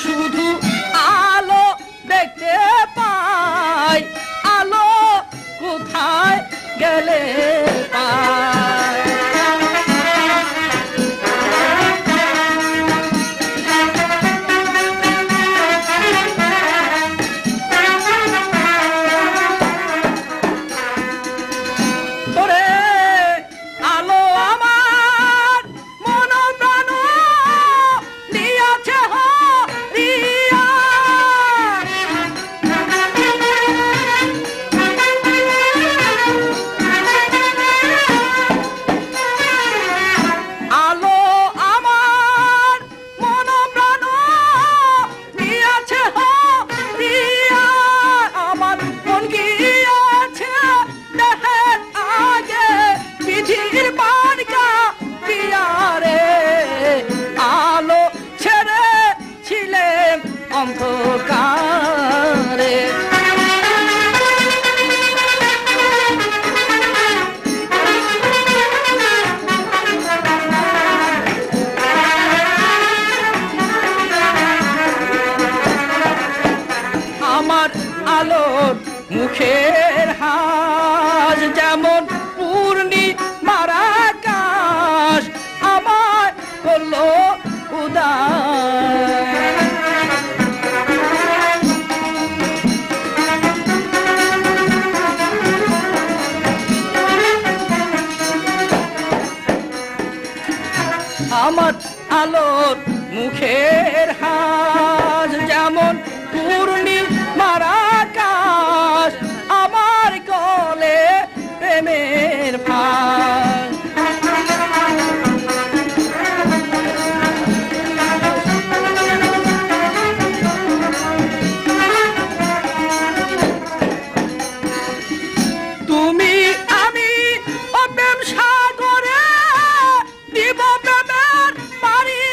S11: শুধু আলো দেখতে পাই, আলো কোথায় গেলে পাই। অন্ধকারে আমার আলোর মুখের হাস যেমন পূর্ণিমার আকাশ, আমার করলো উদাস। আমার আলোর মুখের হাস যেমন পূর্ণিমার আকাশ, আমার গলে প্রেমের ফাঁস। তুমি আমি প্রেম সাগরে দিব প্রেমের পারি,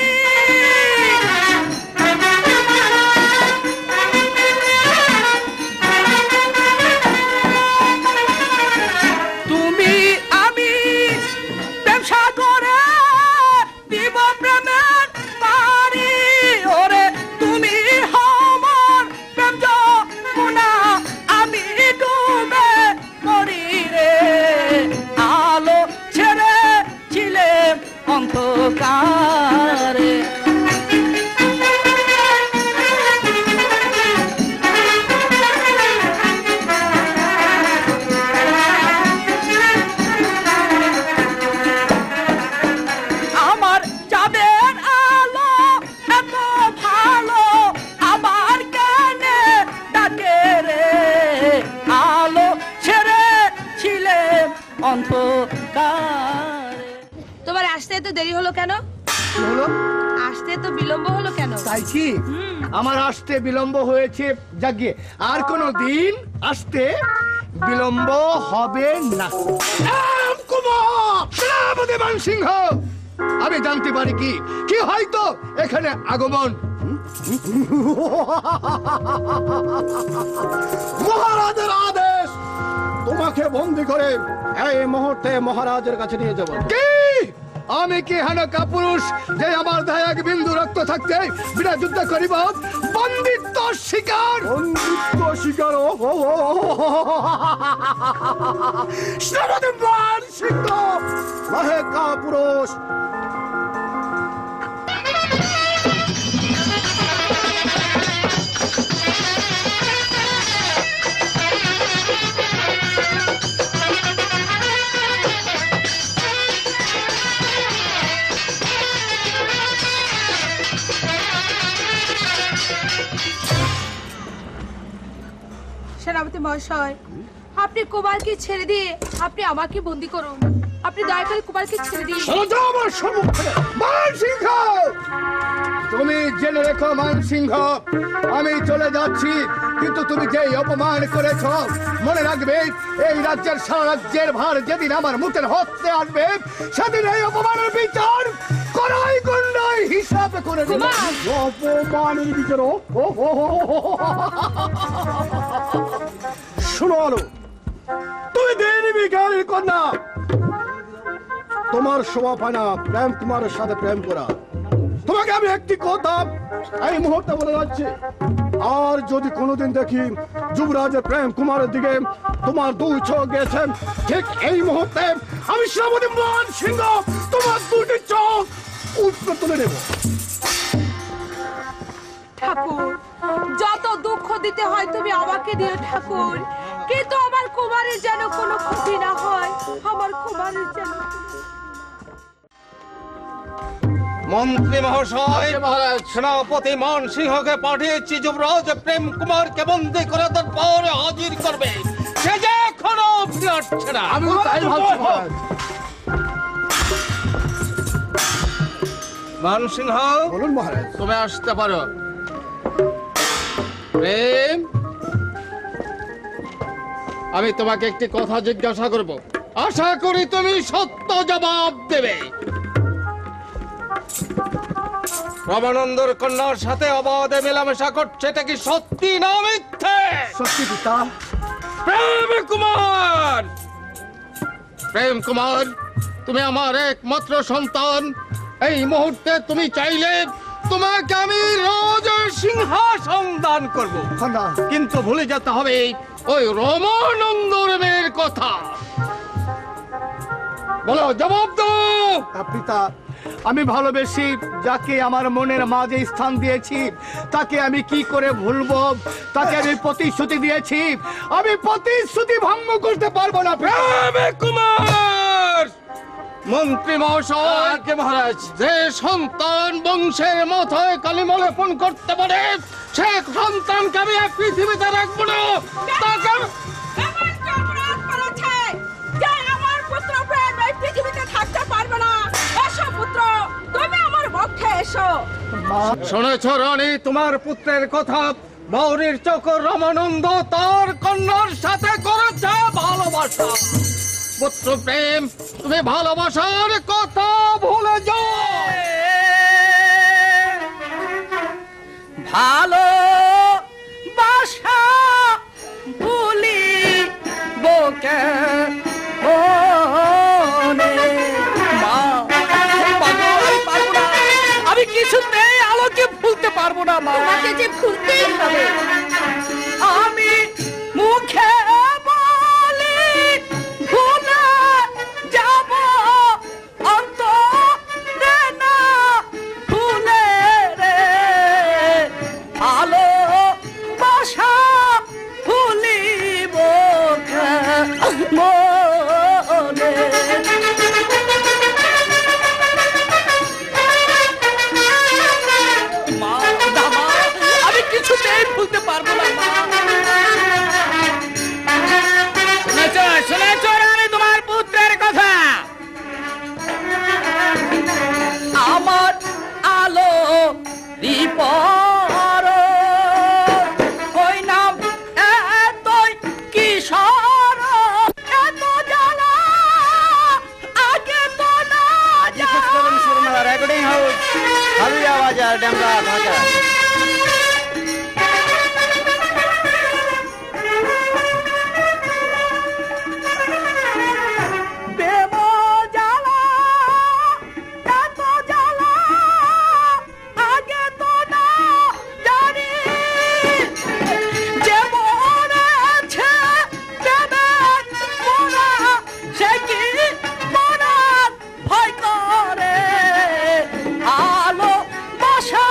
S11: তুমি আমি প্রেম সাগরে দিব প্রেমের পারি। ওরে তুমি আমার প্রেম যমুনা, আমি ডুবে মরি রে, আলো ছেড়ে ছিলে অন্ধকারে। আমার চাঁদের আলো এত ভালো, আবার কেনে ডাকে রে, আলো ছেড়ে ছিলে অন্ধকারে।
S2: তোমার আসতে এত দেরি হলো কেন?
S7: হলো
S2: আসতে তো বিলম্ব হলো কেন?
S7: তাই কি আমার আসতে বিলম্ব হয়েছে? যাকে আর কোনো দিন আসতে বিলম্ব হবে না। সিংহ, আমি জানতে পারি কি কি হয়তো এখানে আগমন
S1: মহারাজের আদেশ, তোমাকে বন্দি করে এই মুহূর্তে মহারাজের কাছে নিয়ে যাব।
S7: কি আমি কি হেন কাপুরুষ যে আমার দেহে এক বিন্দু রক্ত থাকতে বিনা যুদ্ধ করিব? বন্দিত্ব শিকার,
S1: বন্দিত্ব শিকার সিংহ রহে কাপুরুষ।
S2: সেনাপতি মহাশয়, আপনি কুমারকে ছেড়ে দিয়ে আপনি আমাকে বন্দি করুন। আপনি দয়া করে কুমারকে ছেড়ে দিন।
S7: আমার সম্মুখে মান সিংহ, তুমি জেনে রেখো মান সিংহ, আমি চলে যাচ্ছি, কিন্তু তুমি যে অপমান করেছ মনে রাখবে, এই রাজ্যের সারা রাজ্যের ভার যেদিন আমার মুখের হতে আসবে, সেদিন এই অপমানের বিচার করাই গন্ডাই হিসাব করে দেব।
S1: অপমানের বিচার শোনো আলো, তুই দেনি ভিখারির কন্যা,
S7: তোমার শোভা পায় না প্রেম কুমারের সাথে প্রেম করা। তোমাকে আমি একটি কথা এই মুহূর্তে বলে যাচ্ছি, আর যদি কোনোদিন দেখি যুবরাজের প্রেম কুমারের দিকে তোমার দুই চোখ গেছে, ঠিক এই মুহূর্তে আমি শ্রাবণী মান সিংহ তোমার দুটি চোখ উপরে তুলে নেব।
S2: ঠাকুর, যত দুঃখ দিতে হয় তুমি আমাকে দিও ঠাকুর, কিন্তু আমার কুমারের যেন কোনো ক্ষতি না হয়, আমার কুমারের যেন।
S6: মন্ত্রী মহাশয়, সেনাপতি মান সিংহকে পাঠিয়েছি যুবরাজ প্রেম কুমারকে বন্দী করে দরবারে হাজির করবে। সে যে এখনো ফিরছে না।
S7: আমি তাই ভাবছি মহারাজ।
S6: মান সিংহ,
S7: বলুন মহারাজ।
S6: তুমি আসতে পারো। প্রেম, আমি তোমাকে একটি কথা জিজ্ঞাসা করব, আশা করি তুমি সত্য জবাব দেবে। রমানন্দর কন্যার সাথে অবাধে মেলামেশা করছে, এটা কি সত্যি না মিথ্যে?
S7: সত্যি পিতা।
S6: প্রেম কুমার, প্রেম কুমার, তুমি আমার একমাত্র সন্তান। এই মুহূর্তে তুমি চাইলে তোমাকে আমি রাজ সিংহাসন দান করব, কিন্তু ভুলে যেতে হবে ওই রমানন্দর মেয়ের কথা। বলো, জবাব দাও।
S7: পিতা, আমি ভালোবেসি যাকে আমার মনের মাঝে স্থান দিয়েছি, তাকে আমি কি করে ভুলবো? তাকে আমি প্রতিশ্রুতি দিয়েছি, আমি প্রতিশ্রুতি ভঙ্গ করতে পারবো না।
S6: প্রেম কুমার, মন্ত্রী মহাশয়, মহারাজ, যে সন্তান বংশের মাথায় কালিমা লেপন করতে পারে, সে সন্তানকে আমি এক পৃথিবীতে রাখবো না। তাকে
S2: আমার পুত্র প্রেম এই পৃথিবীতে থাকতে পারবে না। এসো পুত্র, তুমি আমার পক্ষে এসো।
S6: শুনেছ রানী, তোমার পুত্রের কথা? মৌরীর চকর রামানন্দ তার কন্যার সাথে করেছে ভালোবাসা। পুত্র প্রেম, তুমি ভালোবাসার কথা ভুলে যাও।
S11: ভালোবাসা ভুলি বোকে আমি কিছুতেই আলোকে ভুলতে পারবো না মা।
S5: তোমাকে যে ভুলতেই হবে।
S11: আমি মুখে বলি ভুলে যাব, অন্তরে না ভুলে রে। আলো বাসা ভুলিব মনে। আমি কিছুতেই ভুলতে পারবো না মা। শুনেছ রানী তোমার পুত্রের কথা? আমার আলো রিপর ওই নাম এতই কিশোর, এত জ্বালা আগে তো না।
S10: রেকর্ডিং হাউস, হালুয়া বাজার, ডেমরা, ঢাকা।
S11: আলো বাসা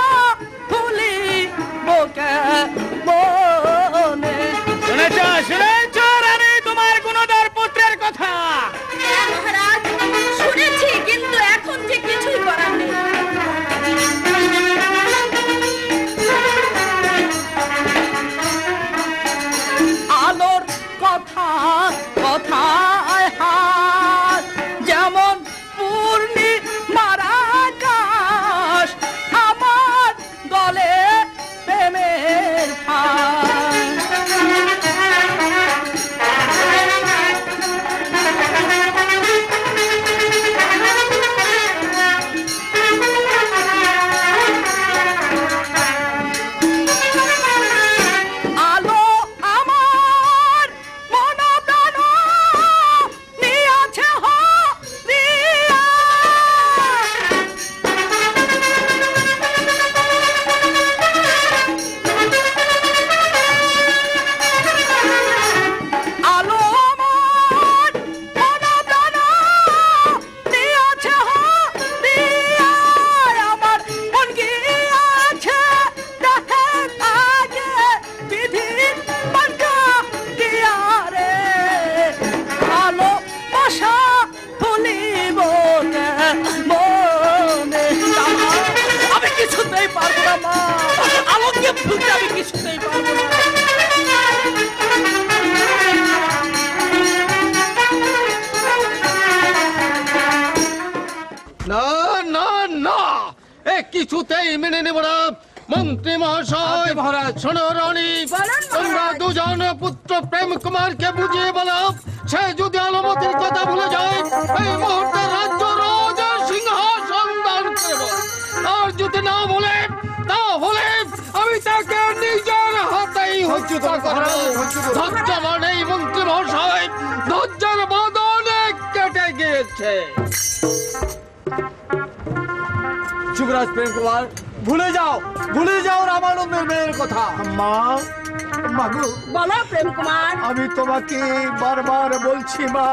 S6: কিছুতেই মেনে নেব না। মন্ত্রী মহাশয়, শোনো রানী, তোমরা দুজন পুত্র প্রেম কুমারকে বুঝিয়ে বলো, সে যদি আলমতির কথা ভুলে যায় এই মুহূর্তে রাজ্য রাজা সিংহাসন দান করব। আর যদি না বলে তাহলে আমি তাকে নিজের হাতেই হত্যা করব। ধৈর্য নেই মন্ত্রী মহাশয়, ধৈর্যের বাঁধনে কেটে গিয়েছে।
S11: যুবরাজ প্রেম কুমার, ভুলে যাও রামানন্দের মেয়ের কথা।
S7: মা, মাগো,
S5: বলো প্রেম কুমার।
S7: আমি তোমাকে বারবার বলছি মা,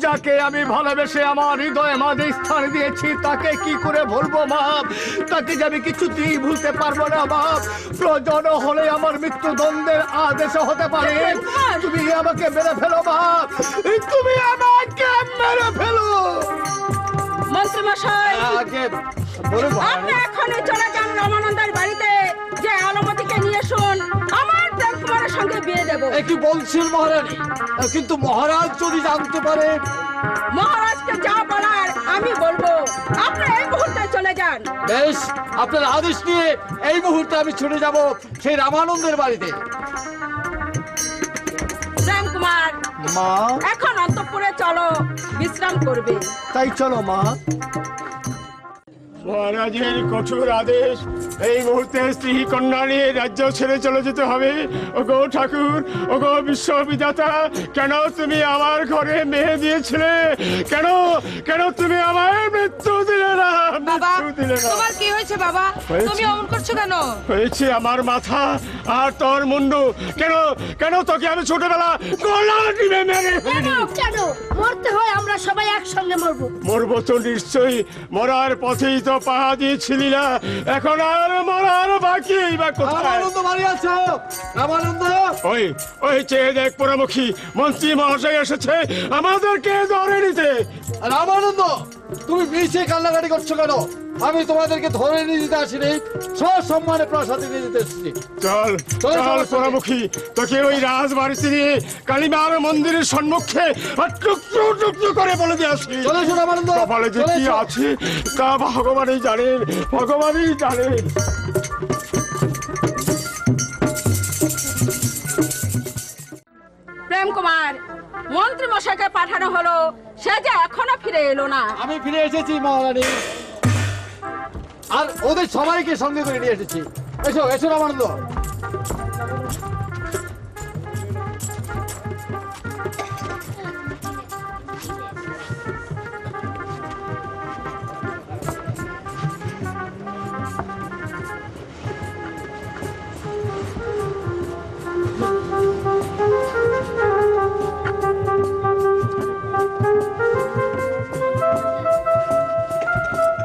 S7: যাকে আমি ভালোবেসে আমার হৃদয়ে মাঝে স্থান দিয়েছি তাকে কি করে ভুলবো মা? তাকে যে আমি কিছুতেই ভুলতে পারবো না মা। প্রয়োজন হলে আমার মৃত্যুদণ্ডের আদেশ হতে পারে। তুমি আমাকে মেরে ফেলো মা, তুমি আমাকে মেরে ফেলো।
S5: মন্ত্রী মশাই, আপনি এখনই চলে যান রামানন্দের বাড়িতে, যে আলমতিকে নিয়ে শুন আমার প্রেম কুমারের সঙ্গে বিয়ে দেব।
S11: কি বলছেন মহারানী? কিন্তু মহারাজ যদি জানতে পারে?
S5: মহারাজকে যা বলার আমি বলবো, আপনি এই মুহূর্তে চলে যান।
S11: বেশ, আপনার আদেশ নিয়ে এই মুহূর্তে আমি ছুটে যাব সেই রামানন্দের বাড়িতে।
S5: প্রেম কুমার,
S7: মা,
S5: এখন অন্তঃপুরে চলো, বিশ্রাম করবে।
S7: তাই চলো মা।
S1: মহারাজের কঠোর আদেশ, এই মুহূর্তে স্ত্রী কন্যা নিয়ে রাজ্য ছেড়ে চলে যেতে হবে। ওগো ঠাকুর, ওগো বিশ্ববিধাতা, কেন তুমি আমার ঘরে মেয়ে দিয়েছিলে? কেন কেন তুমি আমার মৃত্যু দিলে না?
S2: বাবা,
S1: মৃত্যু দিলে না।
S2: তোমার কি হয়েছে বাবা?
S1: হয়েছে?
S2: তুমি অমন করছো কেন?
S1: হয়েছে আমার মাথা আর তোর মুন্ডু। কেন কেন তোকে আমি ছোটবেলা গলা টিপে মেরে ফেলি?
S3: কেন মরতে হয়? আমরা সবাই একসঙ্গে মরবো।
S1: মরবো তো নিশ্চয়ই, মরার পথেই তো পা দিয়েছিলি না, এখন আর মরার বাকি বা কোথায়?
S11: রামানন্দ বাড়ি আছো? রামানন্দ,
S1: ওই ওই চেয়ে দেখ পোড়ামুখী, মন্ত্রী মহাশয় এসেছে আমাদেরকে ধরে নিতে।
S11: রামানন্দ, তুমি মিছে কান্নাকাটি করছো কেন? আমি তোমাদেরকে ধরে নিয়ে যেতে আসিনি, সসম্মানে প্রাসাদে নিয়ে যেতে এসেছি।
S1: চল
S11: চল,
S1: চল
S11: চল,
S1: পোড়ামুখী, তোকে ওই রাজবাড়িতে নিয়ে কালীমার মন্দিরের সম্মুখে টুকরো টুকরো করে বলে দিয়ে আসি।
S11: চলে এসো রামানন্দ,
S1: কপালে যে
S11: চলে
S1: কি
S11: এসো।
S1: আছে তা ভগবানই জানেন, ভগবানই জানেন।
S5: প্রেম কুমার, মন্ত্রী মশাইকে পাঠানো হলো, সে যে এখনো ফিরে এলো না।
S11: আমি ফিরে এসেছি মহারানী, আর ওদের সবাইকে সঙ্গে করে নিয়ে এসেছি। এসো এসো রামানন্দ।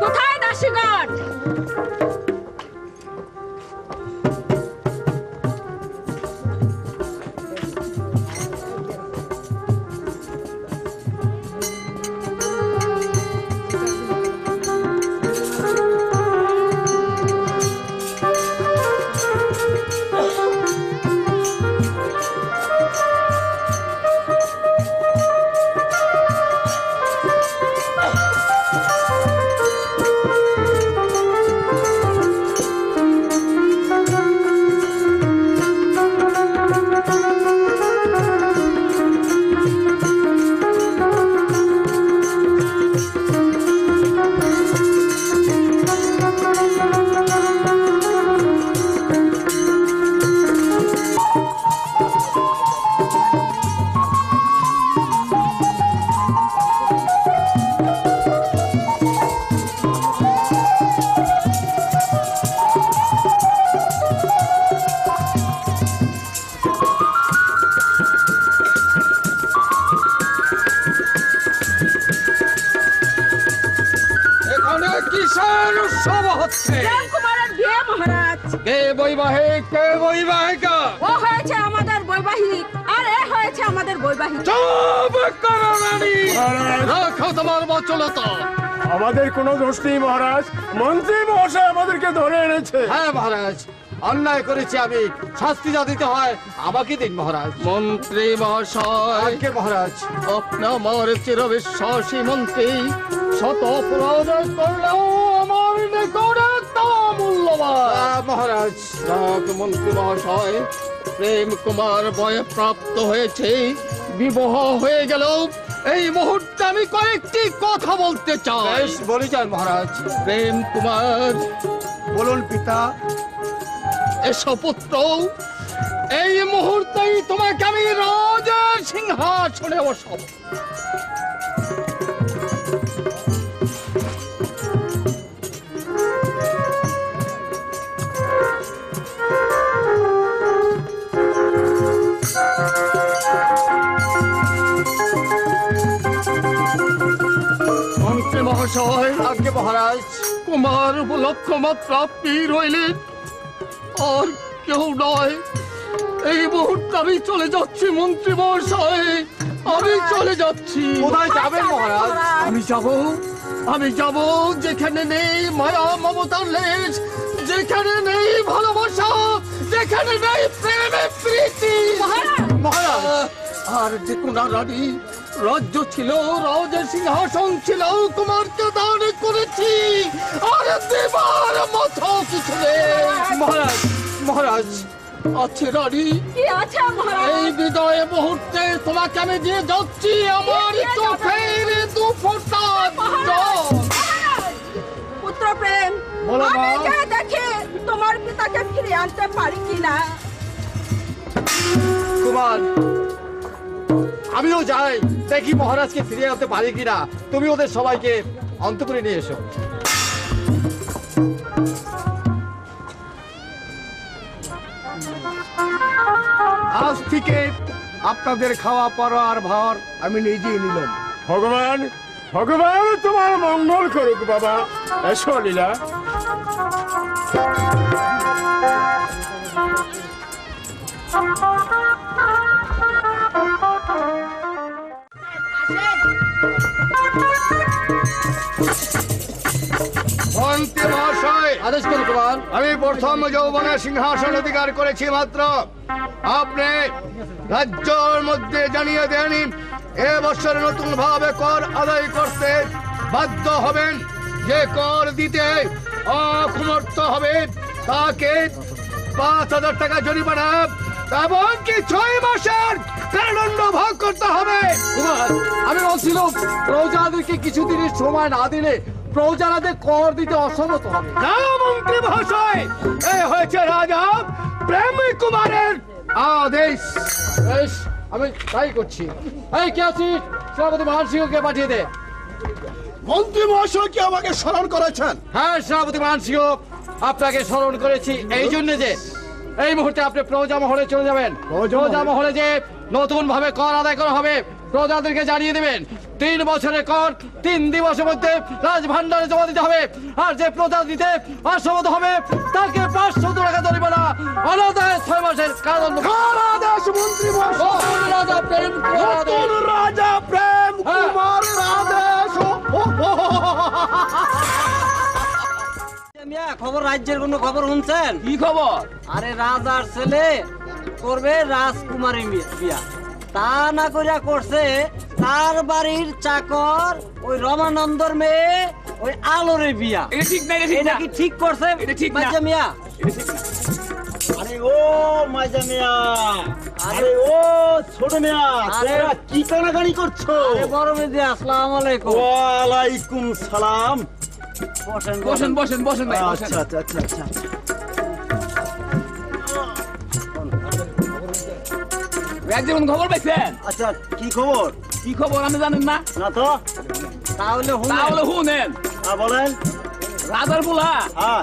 S5: কোথায় দাসীগণ?
S6: কিসের উৎসব হচ্ছে?
S5: প্রেম কুমারের বিয়ে মহারাজ।
S6: কে বৈবাহিক, কে বৈবাহিকা?
S5: ও হয়েছে আমাদের বৈবাহিক, আর এ হয়েছে আমাদের বৈবাহিক।
S6: চুপ করো রানী, রাখো তোমার বচলতা।
S1: আমাদের কোনো দোষ নেই মহারাজ, মন্ত্রী মহাশয় আমাদেরকে ধরে এনেছে।
S11: হ্যাঁ মহারাজ, অন্যায় করেছি আমি, শাস্তি যা দিতে হয় আমাকে দিন মহারাজ।
S6: মন্ত্রী মহাশয়,
S11: আজ্ঞে মহারাজ।
S6: আপনার চিরবিশ্বাসী মন্ত্রী শত অপরাধ করলেও আমার নিকটে মহারাজ, মন্ত্রী মহাশয়, প্রেম কুমার বয়ে প্রাপ্ত হয়েছে, বিবাহ হয়ে গেল। এই মুহূর্তে আমি কয়েকটি কথা বলতে চাই।
S4: বলে যান মহারাজ।
S6: প্রেম কুমার,
S7: বলুন পিতা।
S6: এসো পুত্র, এই মুহূর্তেই তোমাকে আমি রাজার সিংহাসনে বসাবো। মন্ত্রী মহাশয়,
S11: আজ্ঞে মহারাজ।
S6: কুমার লক্ষ্যমাত্রা পীর হইলেন, আর কেউ নয়। এই মুহূর্তে আমি চলে যাচ্ছি মন্ত্রী মহাশয়, আমি চলে যাচ্ছি।
S11: কোথায় যাবেন মহারাজ?
S6: আমি যাব যেখানে নেই মায়া মমতার লেশ, যেখানে নেই ভালোবাসা, যেখানে নেই প্রেমে প্রীতি।
S11: মহারাজ,
S6: আর যে কোন রানী রাজ্য ছিল, রাজের সিংহাসন ছিল, কুমারকে দান করেছি, আর দেবার মতো কিছু নেই।
S11: মহারাজ, মহারাজ
S6: আছে রানী,
S5: কি আছে মহারাজ?
S6: এই বিদায় মুহূর্তে তোমাকে আমি দিয়ে যাচ্ছি আমার চোখের দু ফোঁটা জল।
S5: পুত্র প্রেম,
S11: বলো মা।
S5: আমি যে দেখি তোমার পিতাকে ফিরে আনতে পারি কিনা।
S11: কুমার, আমিও যাই, দেখি মহারাজকে ফিরিয়ে আনতে পারি কিনা। তুমি ওদের সবাইকে অন্তপুরে নিয়ে এসো।
S7: আজ থেকে আপনাদের খাওয়া পড়ার ভার আমি নিজেই নিলাম।
S1: ভগবান, ভগবান তোমার মঙ্গল করুক বাবা। এসো লীলা।
S7: মন্ত্রী মহাশয়,
S11: আদেশ করো কুমার।
S7: আমি প্রথম যৌবনের সিংহাসন অধিকার করেছি মাত্র, আপনি রাজ্যের মধ্যে জানিয়ে দেননি এ বছর নতুন ভাবে কর আদায় করতে বাধ্য হবেন। যে কর দিতে অসমর্থ হবে তাকে 5,000 টাকা জরিমানা এমনকি 6 মাসের কারাদণ্ড ভোগ করতে হবে।
S11: কুমার, আমি বলছিলাম প্রজাদেরকে কিছুদিনের সময় না দিলে প্রজারাদের কর দিতে অসম্মত হবে।
S7: না মন্ত্রী মহাশয়, এই হয়েছে রাজা প্রেম কুমারের আদেশ।
S11: বেশ, আমি তাই করছি। এই কে আছিস? সেনাপতি মান সিংহকে পাঠিয়ে দে।
S7: মন্ত্রী মহাশয় কি আমাকে স্মরণ করেছেন?
S11: হ্যাঁ সেনাপতি মান সিংহ, আপনাকে স্মরণ করেছি এই জন্য যে এই মুহূর্তে আপনি প্রজা মহলে চলে যাবেন। প্রজা মহলে যে নতুন ভাবে কর আদায় করা হবে প্রজাদেরকে জানিয়ে দেবেন। 3 বছরের কর 3 দিবসের মধ্যে রাজভান্ডারে জমা দিতে হবে। আর যে প্রজা দিতে অসমর্থ হবে তাকে 500 টাকা জরিমানা, অনাদায় 6 মাসের কারাদণ্ড।
S7: আদেশ মন্ত্রী মহাশয়।
S11: রাজা প্রেম কুমার আদেশ।
S7: নতুন রাজা প্রেম কুমারের আদেশ।
S10: মিয়া, খবর রাজ্যের কোনো খবর শুনছেন?
S8: কি খবর?
S10: আরে রাজার ছেলে করবে রাজকুমারী বিয়া, তা না করিয়া করছে তার বাড়ির চাকর ওই রমানন্দর মেয়ে ওই আলোরে বিয়া।
S8: এটা ঠিক না, এটা ঠিক
S10: এটা
S8: না।
S10: কি ঠিক করছে?
S8: এটা ঠিক না।
S10: বাচ্চা মিয়া,
S8: এটা ঠিক না।
S12: আরে ও মাইজা মিয়া, আরে ও ছোট মিয়া, তোরা কি কানাকানি করছো?
S10: আরে বড় মেয়ে, আসসালামু আলাইকুম।
S12: ওয়ালাইকুম সালাম।
S10: বসেন
S8: বসেন বসেন বসেন ভাই, বসেন।
S12: আচ্ছা আচ্ছা আচ্ছা আচ্ছা।
S8: রাজ্যের কোনো খবর পাইছেন?
S12: আচ্ছা কি খবর?
S8: কি খবর আপনি জানেন না?
S12: না তো।
S10: তাহলে
S8: তাহলে শুনেন,
S12: হ্যাঁ বলেন।
S8: রাজার পোলা
S12: হ্যাঁ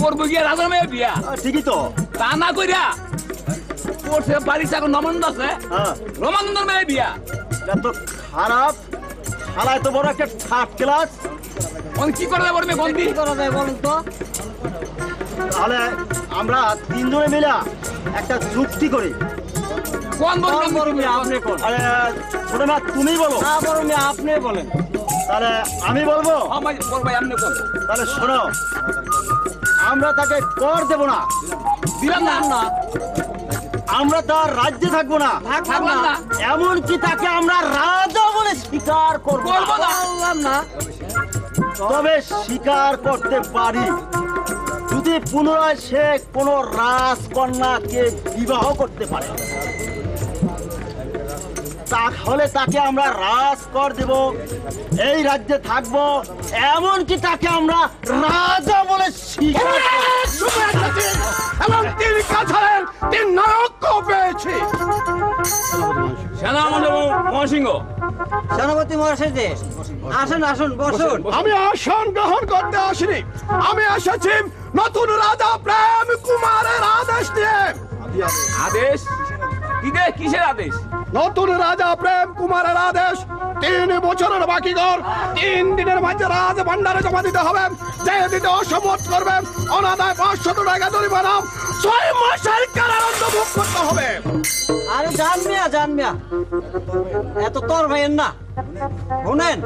S8: করবো গিয়া রাজার মেয়ে বিয়া,
S12: ঠিকই তো।
S8: তা না কইরা করছে বাড়ির চাকর নমানন্দ আছে,
S12: হ্যাঁ
S8: রমানন্দর মেয়ে বিয়া।
S12: এটা তো খারাপ। শালা এত বড় একটা থার্ড ক্লাস।
S8: কি করে দেবো মেয়ে গন্ডি?
S10: কি করা যায় বলুন তো?
S12: তাহলে আমরা 3 জনে মিলে একটা চুক্তি করি।
S8: কোন বলবেন?
S10: বড় মেয়ে আপনি কোন?
S12: আরে ছোট মা তুমি বলো।
S10: না বড় মেয়ে আপনি বলেন।
S12: তাহলে আমি বলবো।
S8: আমার বড় ভাই আপনি কোন?
S12: তাহলে শোনো, আমরা তাকে কর দেব না।
S8: দিলাম না না,
S12: আমরা তার রাজ্যে থাকবো না।
S8: থাকলাম না,
S12: এমনকি তাকে আমরা রাজা বলে স্বীকার করবো
S8: করবো না।
S10: বললাম না।
S12: তবে স্বীকার করতে পারি যদি পুনরায় সে কোন রাজকন্যাকে বিবাহ করতে পারে, তাহলে তাকে আমরা রাজকর দেব, এই রাজ্যে থাকবো, এমনকি তাকে আমরা রাজা বলে স্বীকার করব।
S4: এবং 3 কাছাড়ের 3 নায়কও পেয়েছি।
S10: সেনাপতি মহাশয় যে আসুন আসুন বসুন।
S4: আমি আসন গ্রহণ করতে আসিনি, আমি এসেছি নতুন রাজা প্রেম কুমারের আদেশ নিয়ে।
S1: আদেশ? কিসের আদেশ?
S4: নতুন রাজা প্রেম কুমারের আদেশ 3 বছরের বাকি ঘর 3 দিনের মধ্যে রাজ ভান্ডারে জমা দিতে হবে। যে দিতে অসম্মত করবে অনাদায় 500 টাকা জরিমানা, 6 মাসের কারাদণ্ড ভোগ করতে হবে।
S10: আরে জান মিয়া এত তোর ভাইয়ের না, শুনেন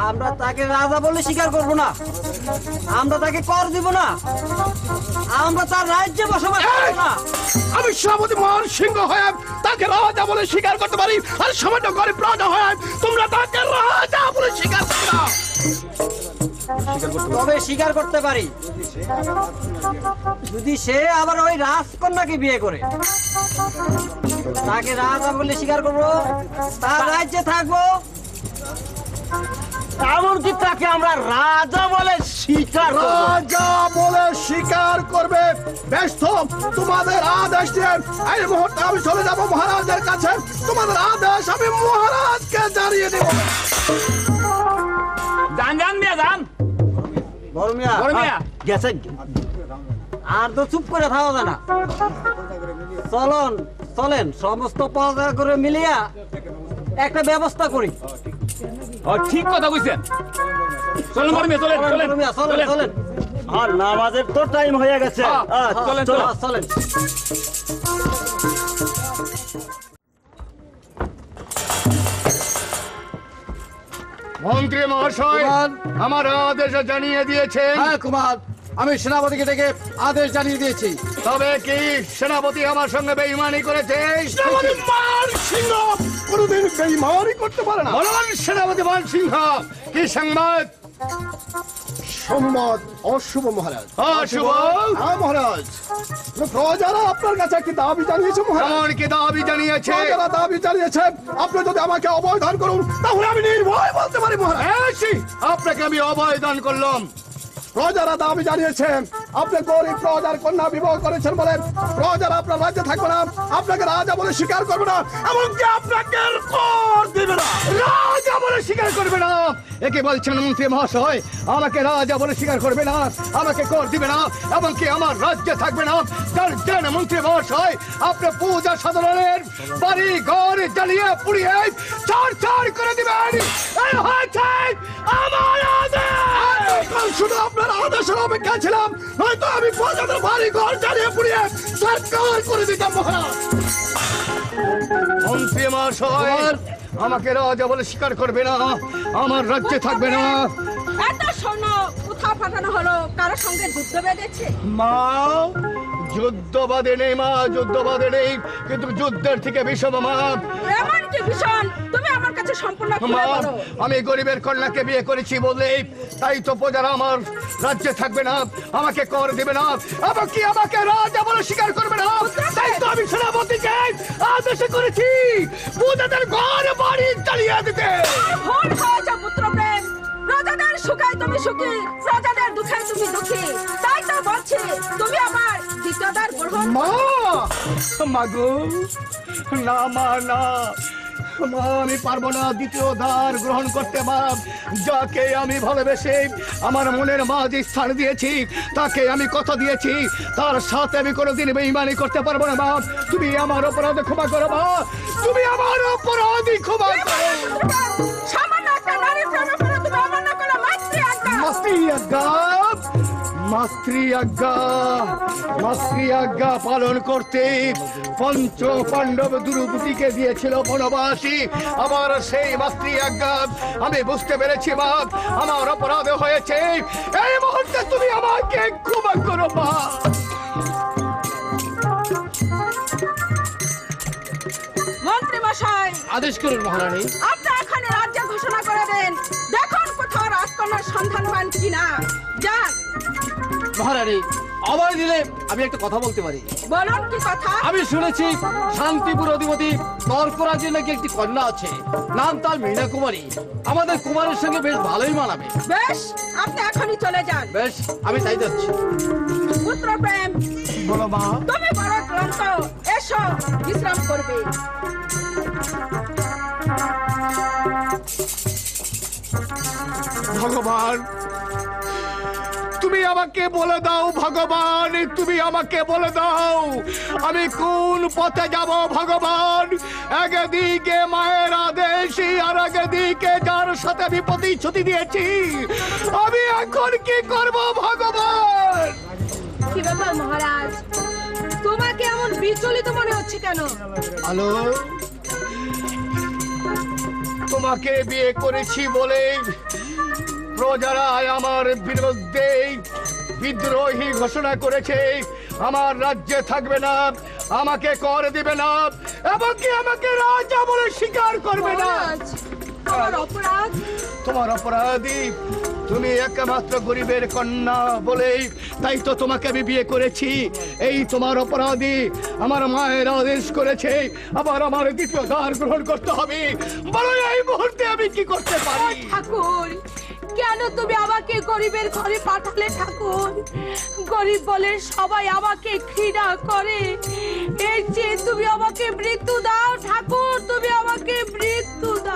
S10: আমরা তাকে রাজা বলে স্বীকার করব না, আমরা তাকে কর দিব না, আমরা তার রাজ্যে বসবাস করব না।
S4: আমি সেনাপতি মহান সিংহ হয়ে তাকে রাজা বলে স্বীকার করতে পারি, আর সামান্য গরিব রাজা হয়ে তোমরা তাকে রাজা বলে স্বীকার করতে না।
S10: তবে স্বীকার করতে পারি যদি সে আবার ওই রাজকন্যাকে বিয়ে করে, তাকে রাজা বলে স্বীকার করবো, তার রাজ্যে থাকবো,
S12: এমনকি তাকে আমরা রাজা বলে স্বীকার করব।
S4: রাজা বলে স্বীকার করবে। বেশ তো, তোমাদের আদেশ দিয়ে এই মুহূর্তে আমি চলে যাব মহারাজের কাছে। তোমাদের আদেশ আমি মহারাজকে জানিয়ে দেব।
S10: বড় মিয়া
S12: গেছে
S10: আর তো চুপ করে থাকা যায় না। চলেন সমস্ত পর্দা করে মিলিয়া একটা ব্যবস্থা করি।
S1: ঠিক কথা কইছেন। চলেন বড় মিয়া,
S10: চলেন।
S12: আর নামাজের তো টাইম হয়ে গেছে।
S10: চলেন।
S4: মন্ত্রী মহাশয় আমার আদেশ জানিয়ে দিয়েছে।
S11: হ্যাঁ কুমার, আমি সেনাপতিকে ডেকে আদেশ জানিয়ে দিয়েছি।
S4: তবে কি সেনাপতি আমার সঙ্গে বেঈমানি করেছে? সেনাপতি মান সিংহ কোনদিন বেঈমানি করতে পারে না। বলুন সেনাপতি মান সিংহ, কি সংবাদ? সংবাদ অশুভ মহারাজ। অশুভ? হ্যাঁ মহারাজ, প্রজারা আপনার কাছে একটি দাবি জানিয়েছে মহারাজ। কি দাবি জানিয়েছে? প্রজারা দাবি জানিয়েছে আপনি যদি আমাকে অভয় দান করুন তাহলে আমি নির্ভয় বলতে পারি মহারাজ। আপনাকে আমি অভয় দান করলাম। প্রজারা দাবি জানিয়েছেন আপনি গরিব প্রজার কন্যা বিবাহ করেছেন বলে প্রজারা আপনার রাজ্যে থাকবে না, আপনাকে রাজা বলে স্বীকার করবে না, এমনকি আপনাকে কর দিবে না। রাজা বলে স্বীকার করবে না? একে বলছেন মন্ত্রী মহাশয় আমাকে রাজা বলে স্বীকার করবে না, আমাকে কর দিবে না, এমনকি আমার রাজ্যে থাকবে না। যার জন্য মন্ত্রী মহাশয় আপনি পূজা সাধারণের বাড়ি ঘর জ্বালিয়ে পুড়িয়ে ছাড় করে দিবেন। এই হয়েছে আমার আদেশ। শুধু আপনার আদেশের অপেক্ষা ছিলাম, নয়তো আমি প্রজাদের বাড়ি ঘর জ্বালিয়ে পুড়িয়ে সরকার করে দিতাম মহারাজ। মন্ত্রী মহাশয় আমাকে রাজা বলে স্বীকার করবে না, আমার রাজ্যে থাকবে না।
S5: এত স্বর্ণ কোথাও পাঠানো হলো, কারোর সঙ্গে যুদ্ধ বেঁধেছে?
S4: মা যুদ্ধবাদে নেই, মা যুদ্ধবাদে নেই, কিন্তু যুদ্ধের থেকে ভীষণ মা।
S5: এমন কি ভীষণ? তুমি আমার কাছে সম্পূর্ণ খুলে বলো।
S4: আমি গরিবের কন্যাকে বিয়ে করেছি বলে তাই তো প্রজারা আমার রাজ্যে থাকবে না, আমাকে কর দেবে না, এমনকি আমাকে রাজা বলে স্বীকার করবে না। তাই তো আমি সেনাপতিকে আদেশ করেছি প্রজাদের ঘর বাড়ি জ্বালিয়ে দিতে।
S5: ভুল হয়েছে পুত্র প্রেম, প্রজাদের সুখায় তুমি সুখী, প্রজাদের দুঃখায় তুমি দুঃখী। তাই তো বলছি তুমি আমার দ্বিতীয়বার গ্রহণ।
S4: মাগো না মা, না মা, আমি পারবো না দ্বিতীয় দ্বার গ্রহণ করতে। মা, যাকে আমি ভালোবেসে আমার মনের মাঝে স্থান দিয়েছি, তাকে আমি কথা দিয়েছি, তার সাথে আমি কোনোদিন বেঈমানি করতে পারবো না। মা, তুমি আমার অপরাধে ক্ষমা করো। মা, তুমি আমার অপরাধী ক্ষমা করো।
S5: সামান্য একটা নারী প্রেমে পড়ে তুমি অমান্য করো মাতৃ আজ্ঞা।
S4: মাতৃ আজ্ঞা পালন করতে পঞ্চ পাণ্ডব দুর্গতিকে দিয়েছিল বনবাসী। আবার সেই মাতৃ আজ্ঞা আমি বুঝতে পেরেছি। মা, আমার অপরাধ হয়েছে, এই মুহূর্তে তুমি আমাকে ক্ষমা করো। মা,
S5: মন্ত্রী মশাই
S11: আদেশ করুন মহারানী।
S5: আপনি এখানে রাজ্য ঘোষণা করে দেন, দেখুন কোথাও রাজকন্যার সন্ধান পান কিনা। যান।
S11: মহারানী অভয় দিলে আমি একটা কথা বলতে পারি।
S5: বলুন কি কথা?
S11: আমি শুনেছি শান্তিপুর অধিপতি তর্করাজের নাকি একটি কন্যা আছে, নাম তার মীনা কুমারী। আমাদের কুমারের সঙ্গে বেশ ভালোই মানাবে।
S5: বেশ, আপনি এখনই চলে যান।
S11: বেশ, আমি তাই যাচ্ছি।
S5: পুত্র প্রেম,
S7: বলো মা।
S5: তুমি বড় ক্লান্ত, এসো বিশ্রাম করবে।
S7: ভগবান তুমি আমাকে বলে দাও, ভগবান তুমি আমাকে বলে দাও আমি কোন পথে যাব ভগবান। একদিকে মায়ের আদেশ আর একদিকে যার সাথে আমি প্রতিশ্রুতি দিয়েছি, আমি এখন কি করব ভগবান?
S2: কি ব্যাপার মহারাজ, তোমাকে এমন বিচলিত মনে হচ্ছে কেন?
S7: হ্যালো, তোমাকে বিয়ে করেছি বলে প্রজারা আমার বিরুদ্ধে বিদ্রোহী ঘোষণা করেছে। আমার রাজ্যে থাকবে না, আমাকে কর দিবে না, এবং কি আমাকে রাজা বলে স্বীকার করবে না।
S2: তোমার অপরাধ?
S7: তোমার অপরাধী তুমি একমাত্র গরিবের কন্যা বলে, তাই তো তোমাকে আমি বিয়ে করেছি। এই তোমার অপরাধী। আমার মায়ের আদেশ করেছে আবার আমার দ্বিতীয় দ্বার গ্রহণ করতে হবে। বলো এই মুহূর্তে আমি কি করতে পারি?
S2: ঠাকুর, কেন তুমি আমাকে গরিবের ঘরে পাঠালে ঠাকুর? গরিব বলে সবাই আমাকে ঘৃণা করে। এর চেয়ে তুমি আমাকে মৃত্যু দাও ঠাকুর, তুমি আমাকে মৃত্যু দাও।